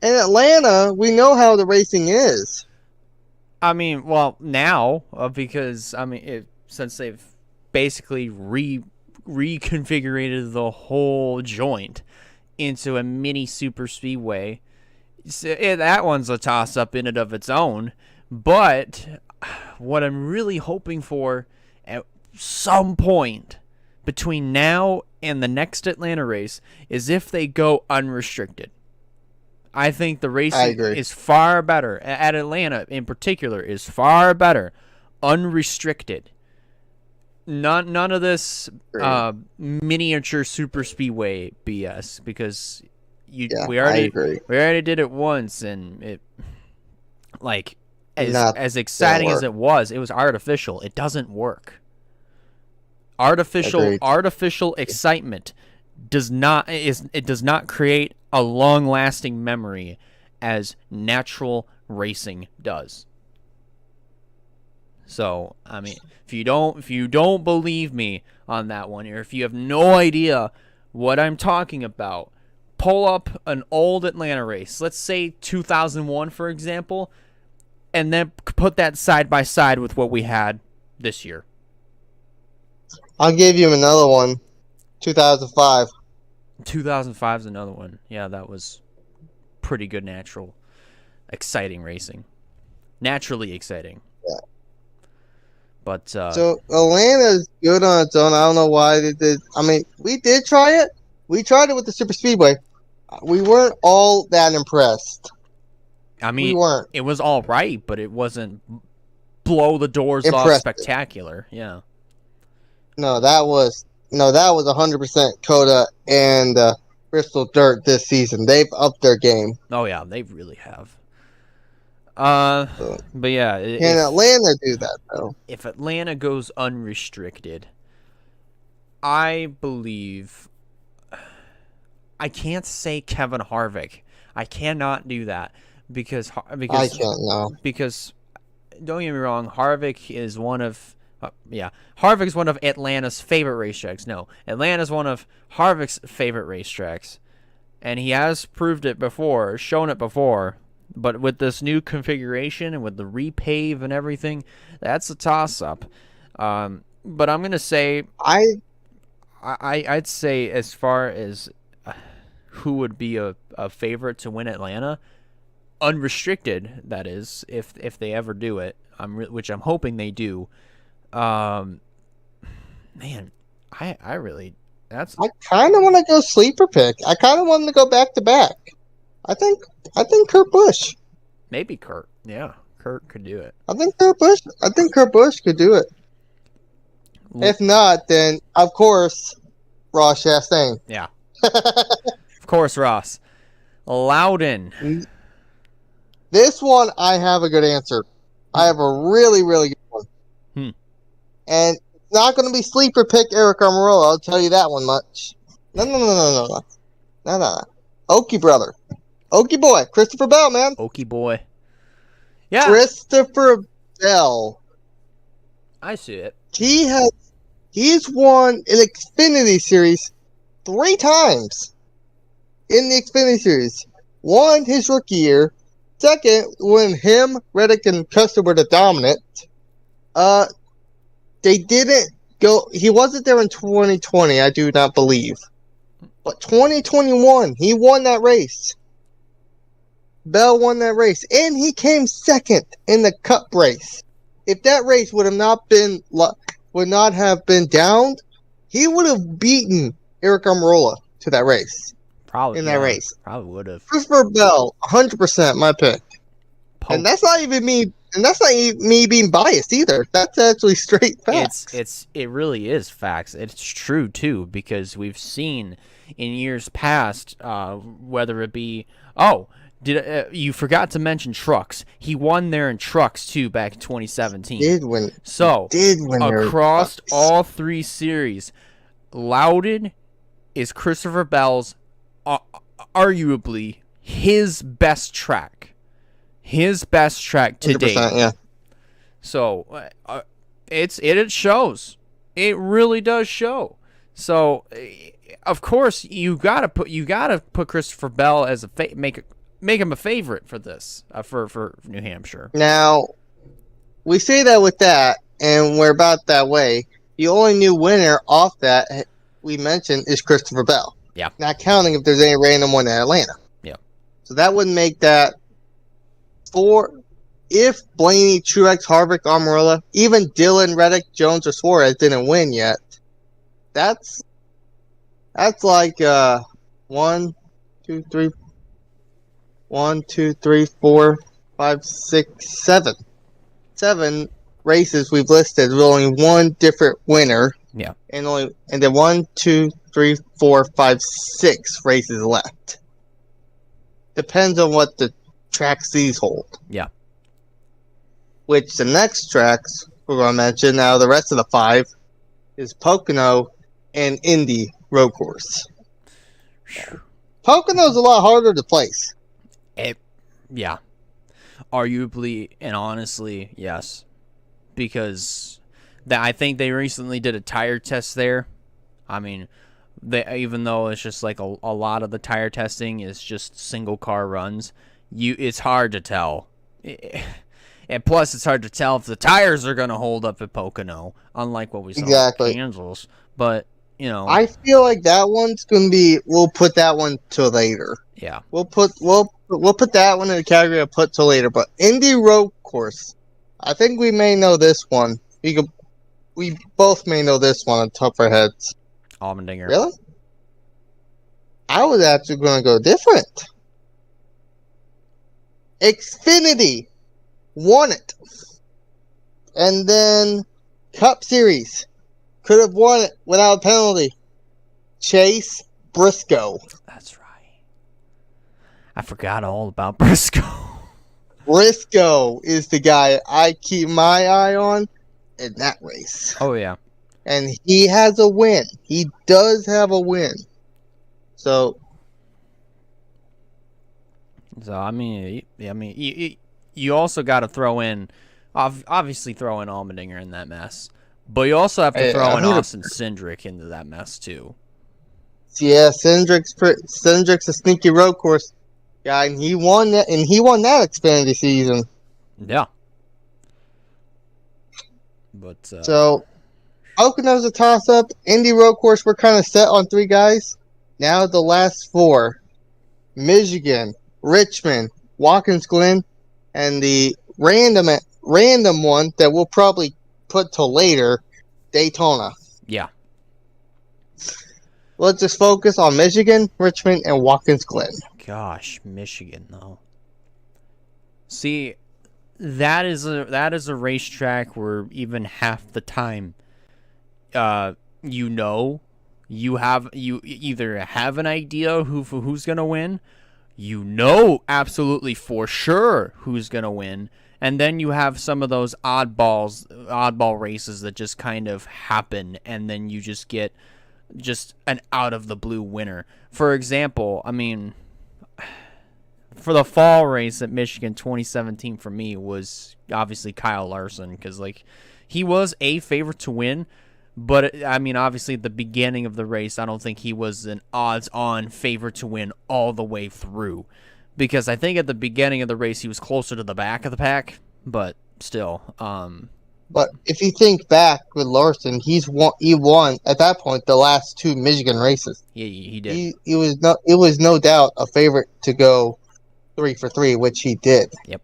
In Atlanta, we know how the racing is.
I mean, well, now because since they've basically reconfigured the whole joint into a mini super speedway, that one's a toss up in and of its own. But what I'm really hoping for at some point between now and the next Atlanta race is if they go unrestricted. I think the racing is far better at Atlanta in particular is far better unrestricted. None of this miniature super speedway BS because we already did it once and it as exciting as it was artificial. It doesn't work. Artificial excitement does not create a long-lasting memory as natural racing does. So, I mean, if you don't believe me on that one, or if you have no idea what I'm talking about, pull up an old Atlanta race. Let's say 2001, for example, and then put that side by side with what we had this year.
I'll give you another one. 2005.
2005 is another one. Yeah, that was pretty good, exciting racing. Naturally exciting.
Yeah.
But
so Atlanta's good on its own. I don't know why they did. I mean, we did try it. We tried it with the Super Speedway. We weren't all that impressed.
I mean,
we weren't.
It was all right, but it wasn't blow the doors off spectacular. Yeah.
No, that was 100% Coda and Bristol Dirt this season. They've upped their game.
Oh yeah, they really have. But yeah,
can Atlanta do that though?
If Atlanta goes unrestricted, I believe I can't say Kevin Harvick. I cannot do that because I can't know. Because don't get me wrong, Harvick is one of Harvick's one of Atlanta's favorite racetracks. No, Atlanta's one of Harvick's favorite racetracks, and he has proved it before, shown it before. But with this new configuration and with the repave and everything, that's a toss-up. But I'm gonna say I'd say as far as who would be a favorite to win Atlanta, unrestricted. That is, if they ever do it, which I'm hoping they do. Man, I really
I kind of want to go sleeper pick. I kind of want to go back to back. I think Kurt Busch.
maybe Kurt. Yeah, Kurt could do it.
I think Kurt Busch could do it. If not, then of course Ross Chastain.
Yeah, of course, Ross. Loudon.
This one, I have a good answer. I have a really, really good one. And it's not going to be sleeper pick Eric Almirola. I'll tell you that one much. No. Okie brother. Okie boy. Christopher Bell, man.
Okie boy. Yeah.
Christopher Bell.
I see it.
He's won an Xfinity Series 3 times. In the Xfinity Series. One, his rookie year. Second, when him, Reddick, and Custer were the dominant, they didn't go. He wasn't there in 2020, I do not believe. But 2021, he won that race. Bell won that race, and he came second in the Cup race. If that race would not have been downed, he would have beaten Eric Almirola to that race.
Probably
in that race.
Probably would have.
Christopher Bell, 100% my pick. And that's not even me. And that's not me being biased either. That's actually straight facts.
It really is facts. It's true too, because we've seen in years past, whether it be you forgot to mention trucks. He won there in trucks too back in 2017.
Did win
across all 3 series, Loudon is Christopher Bell's arguably his best track. His best track to date.
Yeah.
So it shows. It really does show. So of course you gotta put Christopher Bell as make him a favorite for this for New Hampshire.
Now we say that with that, and we're about that way. The only new winner off that we mentioned is Christopher Bell.
Yeah.
Not counting if there's any random one in Atlanta.
Yeah.
So that would make that 4. If Blaney, Truex, Harvick, Almirola, even Dillon, Reddick, Jones, or Suarez didn't win yet, that's like 1, 2, 3, 4, 5, 6, 7. 7 races we've listed with only one different winner.
Yeah.
And then 1, 2, 3, 4, 5, 6 races left. Depends on what the tracks these hold.
Yeah.
Which the next tracks we're going to mention now, the rest of the 5 is Pocono and Indy Road Course. Pocono's a lot harder to place.
Yeah. Arguably and honestly, yes. Because I think they recently did a tire test there. I mean, even though it's just like a lot of the tire testing is just single car runs, it's hard to tell. And plus, it's hard to tell if the tires are going to hold up at Pocono, unlike what we saw in Kansas. But,
I feel like that one's going to be, we'll put that one till later.
Yeah.
We'll put that one in the category of put till later. But Indy Road Course, I think we may know this one. We both may know this one on top of our heads.
Allmendinger.
Really? I was actually going to go different. Xfinity won it. And then Cup Series could have won it without a penalty. Chase Briscoe.
That's right. I forgot all about Briscoe.
Briscoe is the guy I keep my eye on in that race.
Oh, yeah.
And he has a win. He does have a win. So
I mean, you also got to throw in, obviously throw in Allmendinger in that mess, but you also have to throw in Austin Cindric into that mess too.
Yeah, Cindric's a sneaky road course. Yeah, and he won that. And he won that Xfinity season.
Yeah. But
So Pocono's a toss-up. Indy Road Course, we're kind of set on 3 guys. Now the last 4: Michigan, Richmond, Watkins Glen, and the random one that we'll probably put till later, Daytona.
yeah.
Let's just focus on Michigan, Richmond, and Watkins Glen.
Gosh, Michigan though. See, that is a racetrack where even half the time, you either have an idea who's gonna win, absolutely for sure who's gonna win, and then you have some of those oddball races that just kind of happen, and then you just get just an out of the blue winner. For example, I mean, for the fall race at Michigan 2017 for me was obviously Kyle Larson, because like he was a favorite to win, but I mean obviously at the beginning of the race I don't think he was an odds-on favorite to win all the way through, because I think at the beginning of the race he was closer to the back of the pack, but still.
But if you think back with Larson, he won at that point the last 2 Michigan races.
He did.
It was no doubt a favorite to go 3 for 3, which he did.
Yep.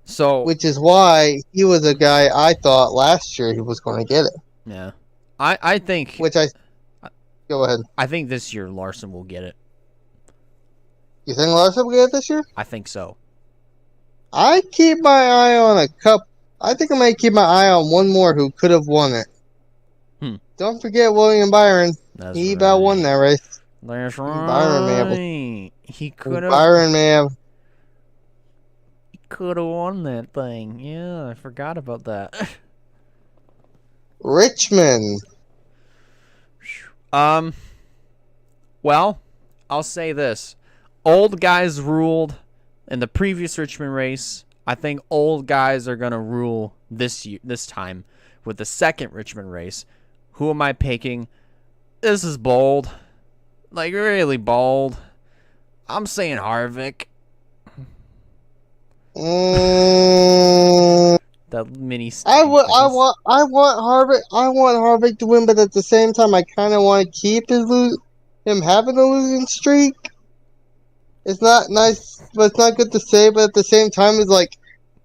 So,
which is why he was a guy I thought last year he was going to get it.
Yeah, I think.
Go ahead.
I think this year Larson will get it.
You think Larson will get it this year?
I think so.
I keep my eye on a couple. I think I might keep my eye on one more who could have won it. Don't forget William Byron. He about won that race.
That's right.
Byron
he could have.
Byron may have.
He could have won that thing. Yeah, I forgot about that.
Richmond.
Well, I'll say this: old guys ruled in the previous Richmond race. I think old guys are gonna rule this time with the second Richmond race. Who am I picking? This is bold, like really bold. I'm saying Harvick. That mini.
I want Harvick. I want Harvick to win, but at the same time, I kind of want to keep him having a losing streak. It's not nice, but it's not good to say. But at the same time, it's like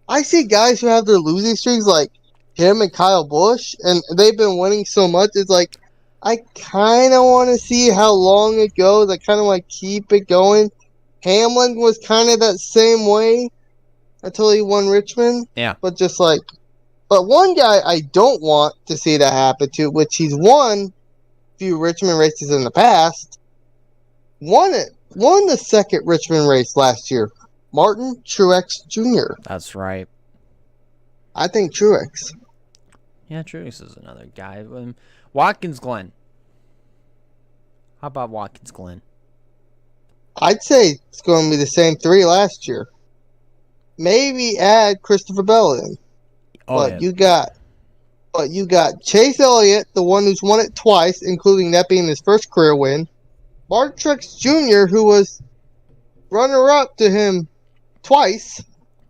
I see guys who have their losing streaks, like him and Kyle Busch, and they've been winning so much. It's like I kind of want to see how long it goes. I kind of want to keep it going. Hamlin was kind of that same way until he won Richmond.
Yeah.
But one guy I don't want to see that happen to, which he's won a few Richmond races in the past, won the second Richmond race last year. Martin Truex Jr.
That's right.
I think Truex.
Yeah, Truex is another guy. Watkins Glen. How about Watkins Glen?
I'd say it's going to be the same 3 last year. Maybe add Christopher Bell in. But you got Chase Elliott, the one who's won it twice, including that being his first career win. Martin Truex Jr., who was runner-up to him twice.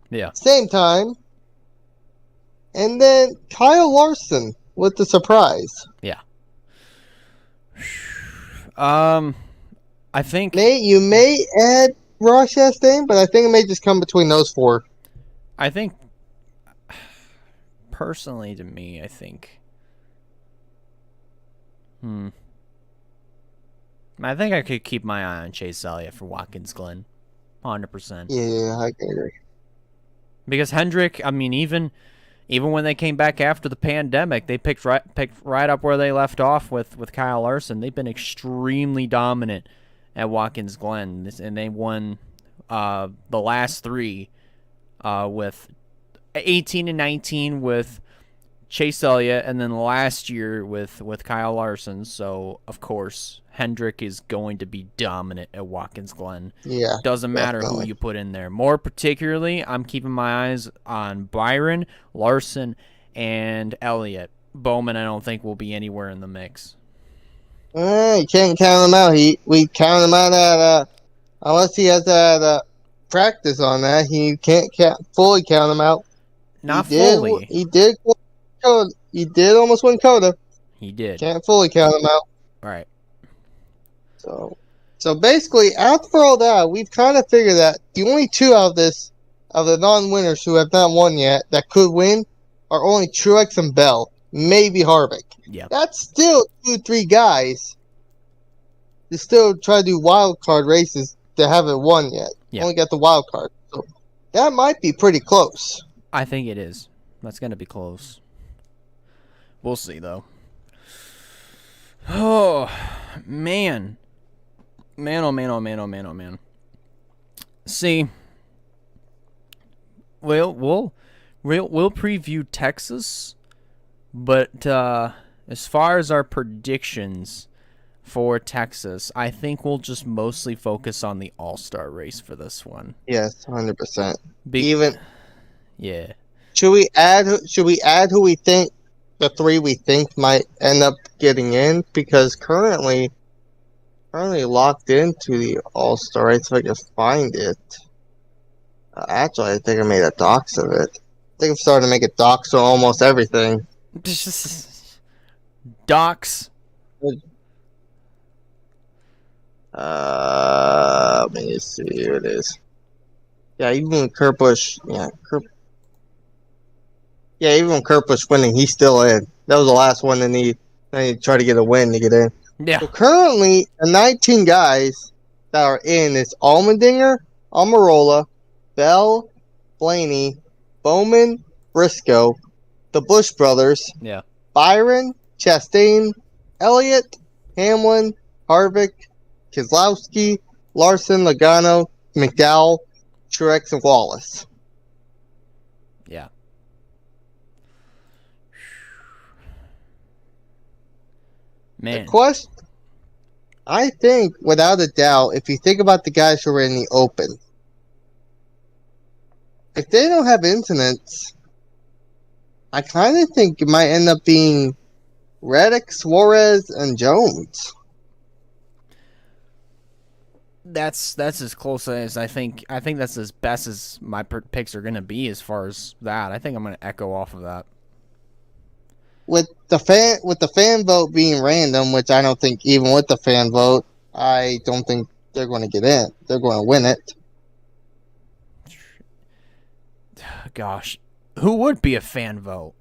Yeah.
Same time. And then Kyle Larson with the surprise.
Yeah. I think
you may add Ross Chastain, but I think it may just come between those 4.
I think personally to me, I think I could keep my eye on Chase Elliott for Watkins Glen. 100%.
Yeah, I agree.
Because Hendrick, I mean, even when they came back after the pandemic, they picked right up where they left off with Kyle Larson. They've been extremely dominant at Watkins Glen, and they won the last 3 with 18 and 19 with Chase Elliott, and then last year with Kyle Larson. So of course Hendrick is going to be dominant at Watkins Glen.
Yeah,
doesn't matter who you put in there. More particularly, I'm keeping my eyes on Byron, Larson, and Elliott. Bowman, I don't think will be anywhere in the mix.
You can't count him out. We count him out at unless he has that practice on that. He can't fully count him out.
Not fully.
He did. He did almost win Coda.
He did.
Can't fully count him out.
Right.
So basically, after all that, we've kind of figured that the only two of the non-winners who have not won yet that could win are only Truex and Bell, maybe Harvick.
Yeah.
That's still 2-3 guys to still try to do wild card races that haven't won yet.
Yeah.
Only got the wild card. So that might be pretty close.
I think it is. That's going to be close. We'll see, though. Oh, man. Man, oh, man, oh, man, oh, man, oh, man. See, we'll preview Texas, but as far as our predictions for Texas, I think we'll just mostly focus on the All-Star race for this one.
Yes, 100%.
Yeah.
Should we add who we think the three we think might end up getting in? Because currently locked into the All-Star race. If I can find it. Actually, I think I made a docs of it. I think I'm starting to make a docs on almost everything.
Docs.
Let me see. Here it is. Yeah, even when Kurt Busch, even when Kurt Busch winning, he's still in. That was the last one that he tried to get a win to get in.
Yeah.
So currently, the 19 guys that are in is Allmendinger, Almirola, Bell, Blaney, Bowman, Briscoe, the Busch brothers,
Yeah.
Byron, Chastain, Elliott, Hamlin, Harvick, Keselowski, Larson, Logano, McDowell, Truex, and Wallace.
Yeah. Man.
The question, I think, without a doubt, if you think about the guys who are in the Open, if they don't have incidents, I kind of think it might end up being Reddick, Suarez, and Jones.
That's as close as I think that's as best as my picks are going to be as far as that. I think I'm going to echo off of that.
With the fan vote being random, which I don't think even with the fan vote, I don't think they're going to get in. They're going to win it.
Gosh, who would be a fan vote?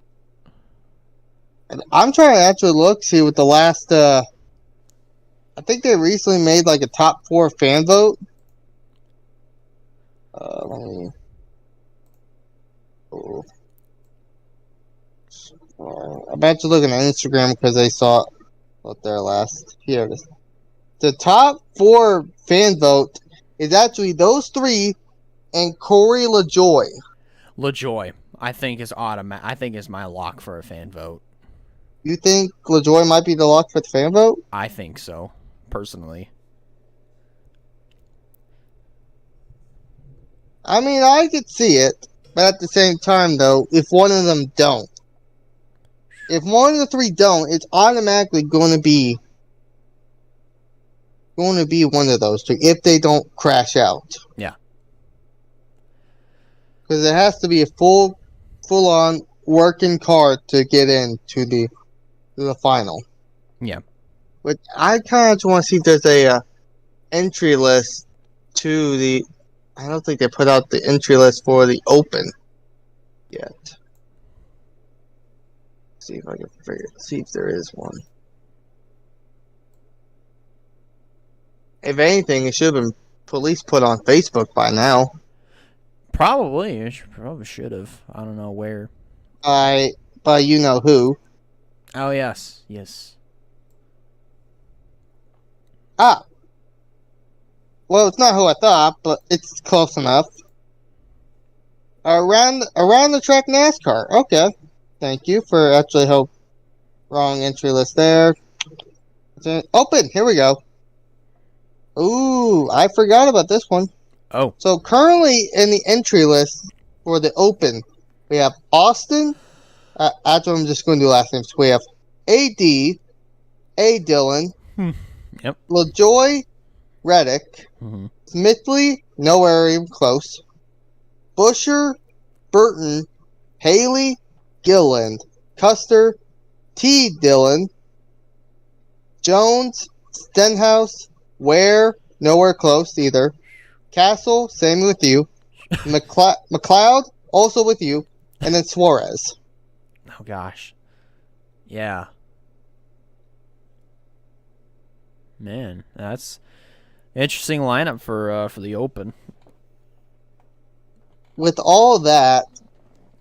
And I'm trying to actually see what the last. I think they recently made like a top 4 fan vote. Let me. Oh. I'm actually looking at Instagram because I saw what their last. Here it is. The top 4 fan vote is actually those 3 and Corey LaJoy.
LaJoy, I think is automatic. I think is my lock for a fan vote.
You think LaJoy might be the lock for the fan vote?
I think so, personally.
I mean, I could see it, but at the same time, though, if one of them don't, if one of the 3 don't, it's automatically going to be one of those 2 if they don't crash out.
Yeah.
Because it has to be a full-on working card to get into the final.
Yeah.
But I kind of just want to see if there's a entry list to the. I don't think they put out the entry list for the Open yet. See if I can see if there is one. If anything, it should have been at least put on Facebook by now.
Probably. It probably should have. I don't know where.
By you know who.
Oh, yes. Yes.
Ah. Well, it's not who I thought, but it's close enough. Around the track NASCAR. Okay. Thank you for actually help. Wrong entry list there. Open. Here we go. Ooh, I forgot about this one.
Oh.
So currently in the entry list for the Open, we have Austin. Actually, I'm just going to do last names. We have A.D., A. Dillon,
Yep.
LaJoy, Reddick, Smithley, nowhere even close. Busher, Burton, Haley, Gilliland, Custer, T. Dillon, Jones, Stenhouse, Ware, nowhere close either. Castle, same with you. McLeod, also with you. And then Suarez.
Oh gosh. Yeah. Man, that's interesting lineup for the Open.
With all that,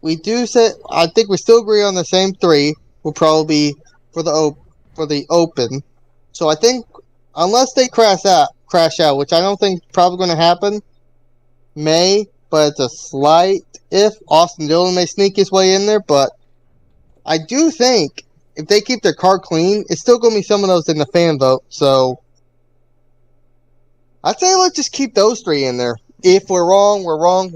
we do say I think we still agree on the same three. Will probably be for the Open. So I think unless they crash out, which I don't think is probably going to happen, but it's a slight if. Austin Dillon may sneak his way in there, but I do think if they keep their car clean, it's still going to be some of those in the fan vote. So I'd say let's just keep those three in there. If we're wrong, we're wrong.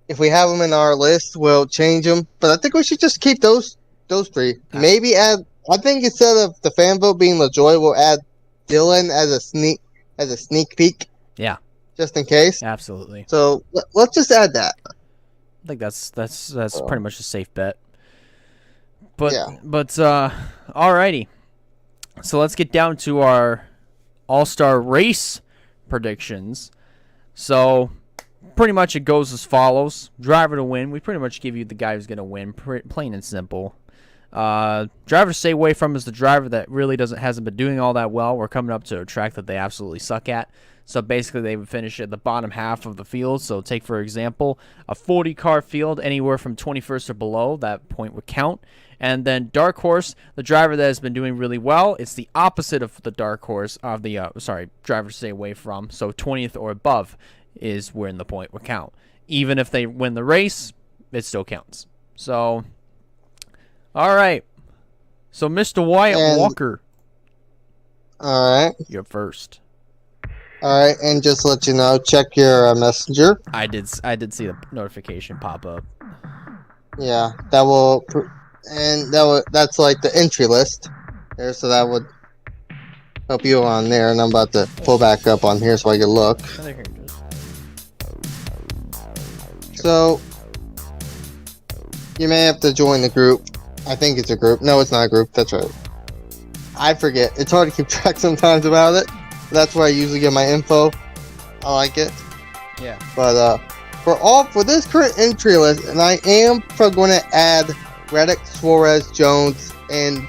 If we have them in our list, we'll change them. But I think we should just keep those three. Maybe add. I think instead of the fan vote being LaJoy, we'll add Dylan as a sneak peek.
Yeah,
just in case.
Absolutely.
So let's just add that.
I think that's pretty much a safe bet. But
yeah.
Alrighty. So let's get down to our All-Star race predictions. So pretty much it goes as follows: driver to win. We pretty much give you the guy who's going to win, plain and simple. Driver to stay away from is the driver that really hasn't been doing all that well. We're coming up to a track that they absolutely suck at. So basically they would finish at the bottom half of the field. So take, for example, a 40-car field, anywhere from 21st or below, that point would count. And then dark horse, the driver that has been doing really well. It's the opposite of the dark horse, of the driver to stay away from. So 20th or above is when the point would count. Even if they win the race, it still counts. So, all right. So, Mr. Wyatt Walker.
All right.
You're first.
All right, and just to let you know, check your messenger.
I did see the notification pop up.
Yeah, that's like the entry list there, so that would help you on there. And I'm about to pull back up on here so I can look. So you may have to join the group. I think it's a group. No, it's not a group. That's right. I forget. It's hard to keep track sometimes about it. That's where I usually get my info. I like it.
Yeah.
But for this current entry list, and I am going to add Reddick, Suarez, Jones, and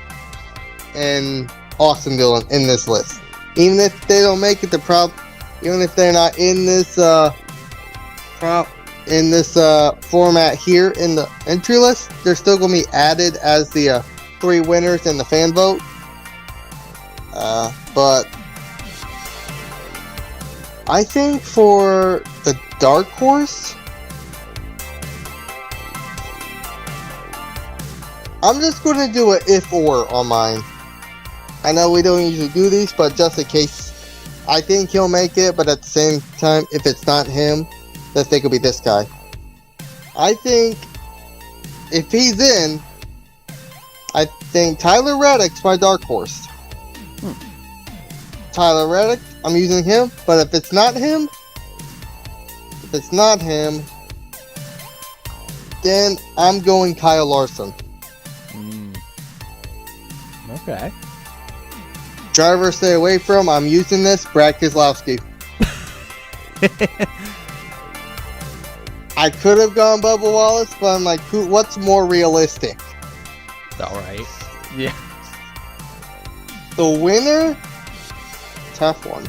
Austin Dillon in this list. Even if they don't make it even if they're not in this format here in the entry list, they're still going to be added as the three winners in the fan vote. But I think for the dark horse, I'm just going to do an if or on mine. I know we don't usually do these, but just in case, I think he'll make it, but at the same time, if it's not him, let's think it'll be this guy. I think if he's in, I think Tyler Reddick's my dark horse. Tyler Reddick, I'm using him, but if it's not him, then I'm going Kyle Larson.
Okay.
Driver stay away from, I'm using this, Brad Keselowski. I could have gone Bubba Wallace, but I'm like, what's more realistic?
Alright. Yeah.
The winner? Tough one.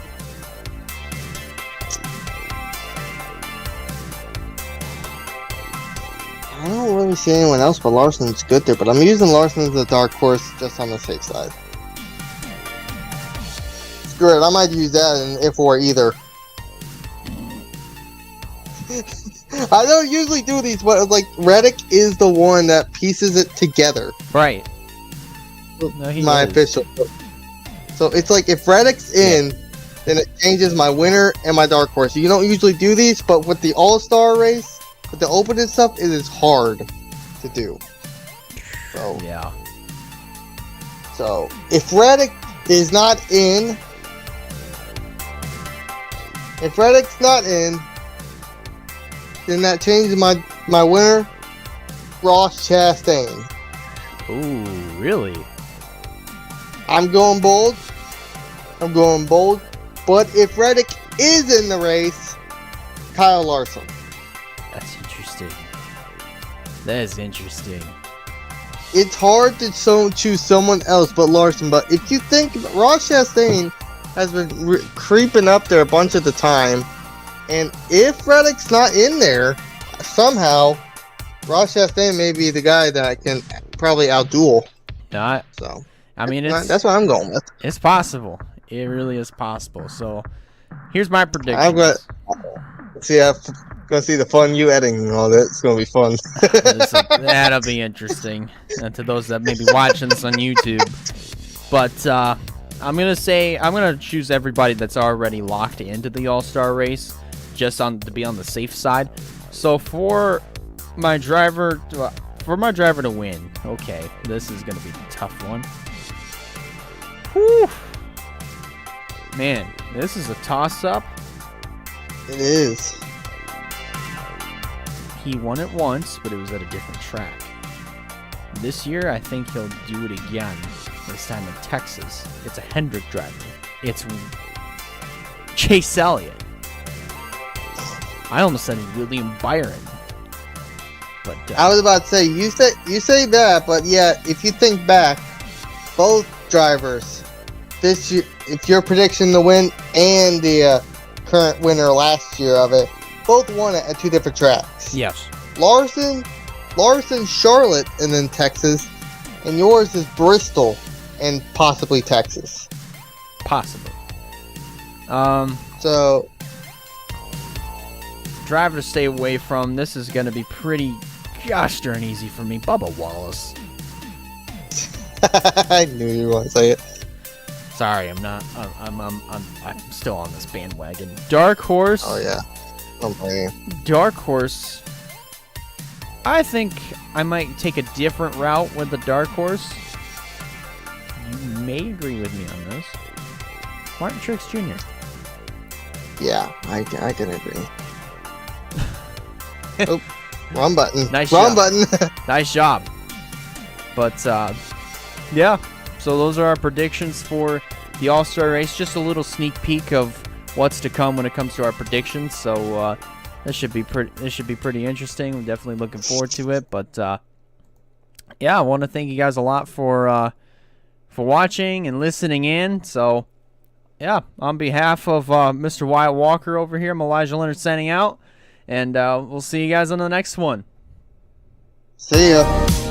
I don't really see anyone else, but Larson's good there. But I'm using Larson as a dark horse just on the safe side. Screw it, I might use that in if or either. I don't usually do these, but like Reddick is the one that pieces it together.
Right. No,
my official. So it's like if Reddick's in, then it changes my winner and my dark horse. You don't usually do these, but with the All-Star race, with the Open and stuff, it is hard to do. So
yeah.
So if Reddick is not in, If Reddick's not in, then that changes my winner, Ross Chastain.
Ooh, really?
I'm going bold. But if Reddick is in the race, Kyle Larson.
That's interesting. That is interesting.
It's hard to choose someone else but Larson. But if you think Ross Chastain has been creeping up there a bunch of the time, and if Reddick's not in there, somehow Ross Chastain may be the guy that can probably outduel.
Not.
So
I mean,
that's what I'm going with.
It's possible. It really is possible. So here's my prediction.
I'm going to see the fun you editing all that. It's going to be fun.
That'll be interesting to those that may be watching this on YouTube. But I'm gonna choose everybody that's already locked into the All-Star race, just to be on the safe side. So for my driver to win, okay, this is gonna be a tough one. Whew. Man, this is a toss-up.
It is.
He won it once, but it was at a different track. This year, I think he'll do it again. This time in Texas. It's a Hendrick driver. It's Chase Elliott. I almost said William Byron. But
I was about to say you say that, but yeah, if you think back, both drivers this year, if your prediction to win and the current winner last year of it, both won it at two different tracks.
yes.
Larson, Charlotte, and then Texas, and yours is Bristol and possibly Texas.
Possibly.
So,
driver to stay away from. This is going to be pretty gosh darn easy for me. Bubba Wallace.
I knew you were going to say it.
Sorry, I'm not. I'm still on this bandwagon. Dark Horse.
Oh yeah.
Dark Horse. I think I might take a different route with the Dark Horse. You may agree with me on this. Martin Truex Jr.
Yeah, I can agree. Oh, wrong button.
Nice
wrong
job.
button.
Nice job. But yeah. So those are our predictions for the All-Star race. Just a little sneak peek of what's to come when it comes to our predictions. So this should be pretty interesting. I'm definitely looking forward to it. But yeah, I want to thank you guys a lot for watching and listening in. So yeah, on behalf of Mr. Wyatt Walker over here, I'm Elijah Leonard signing out, and we'll see you guys on the next one.
See ya.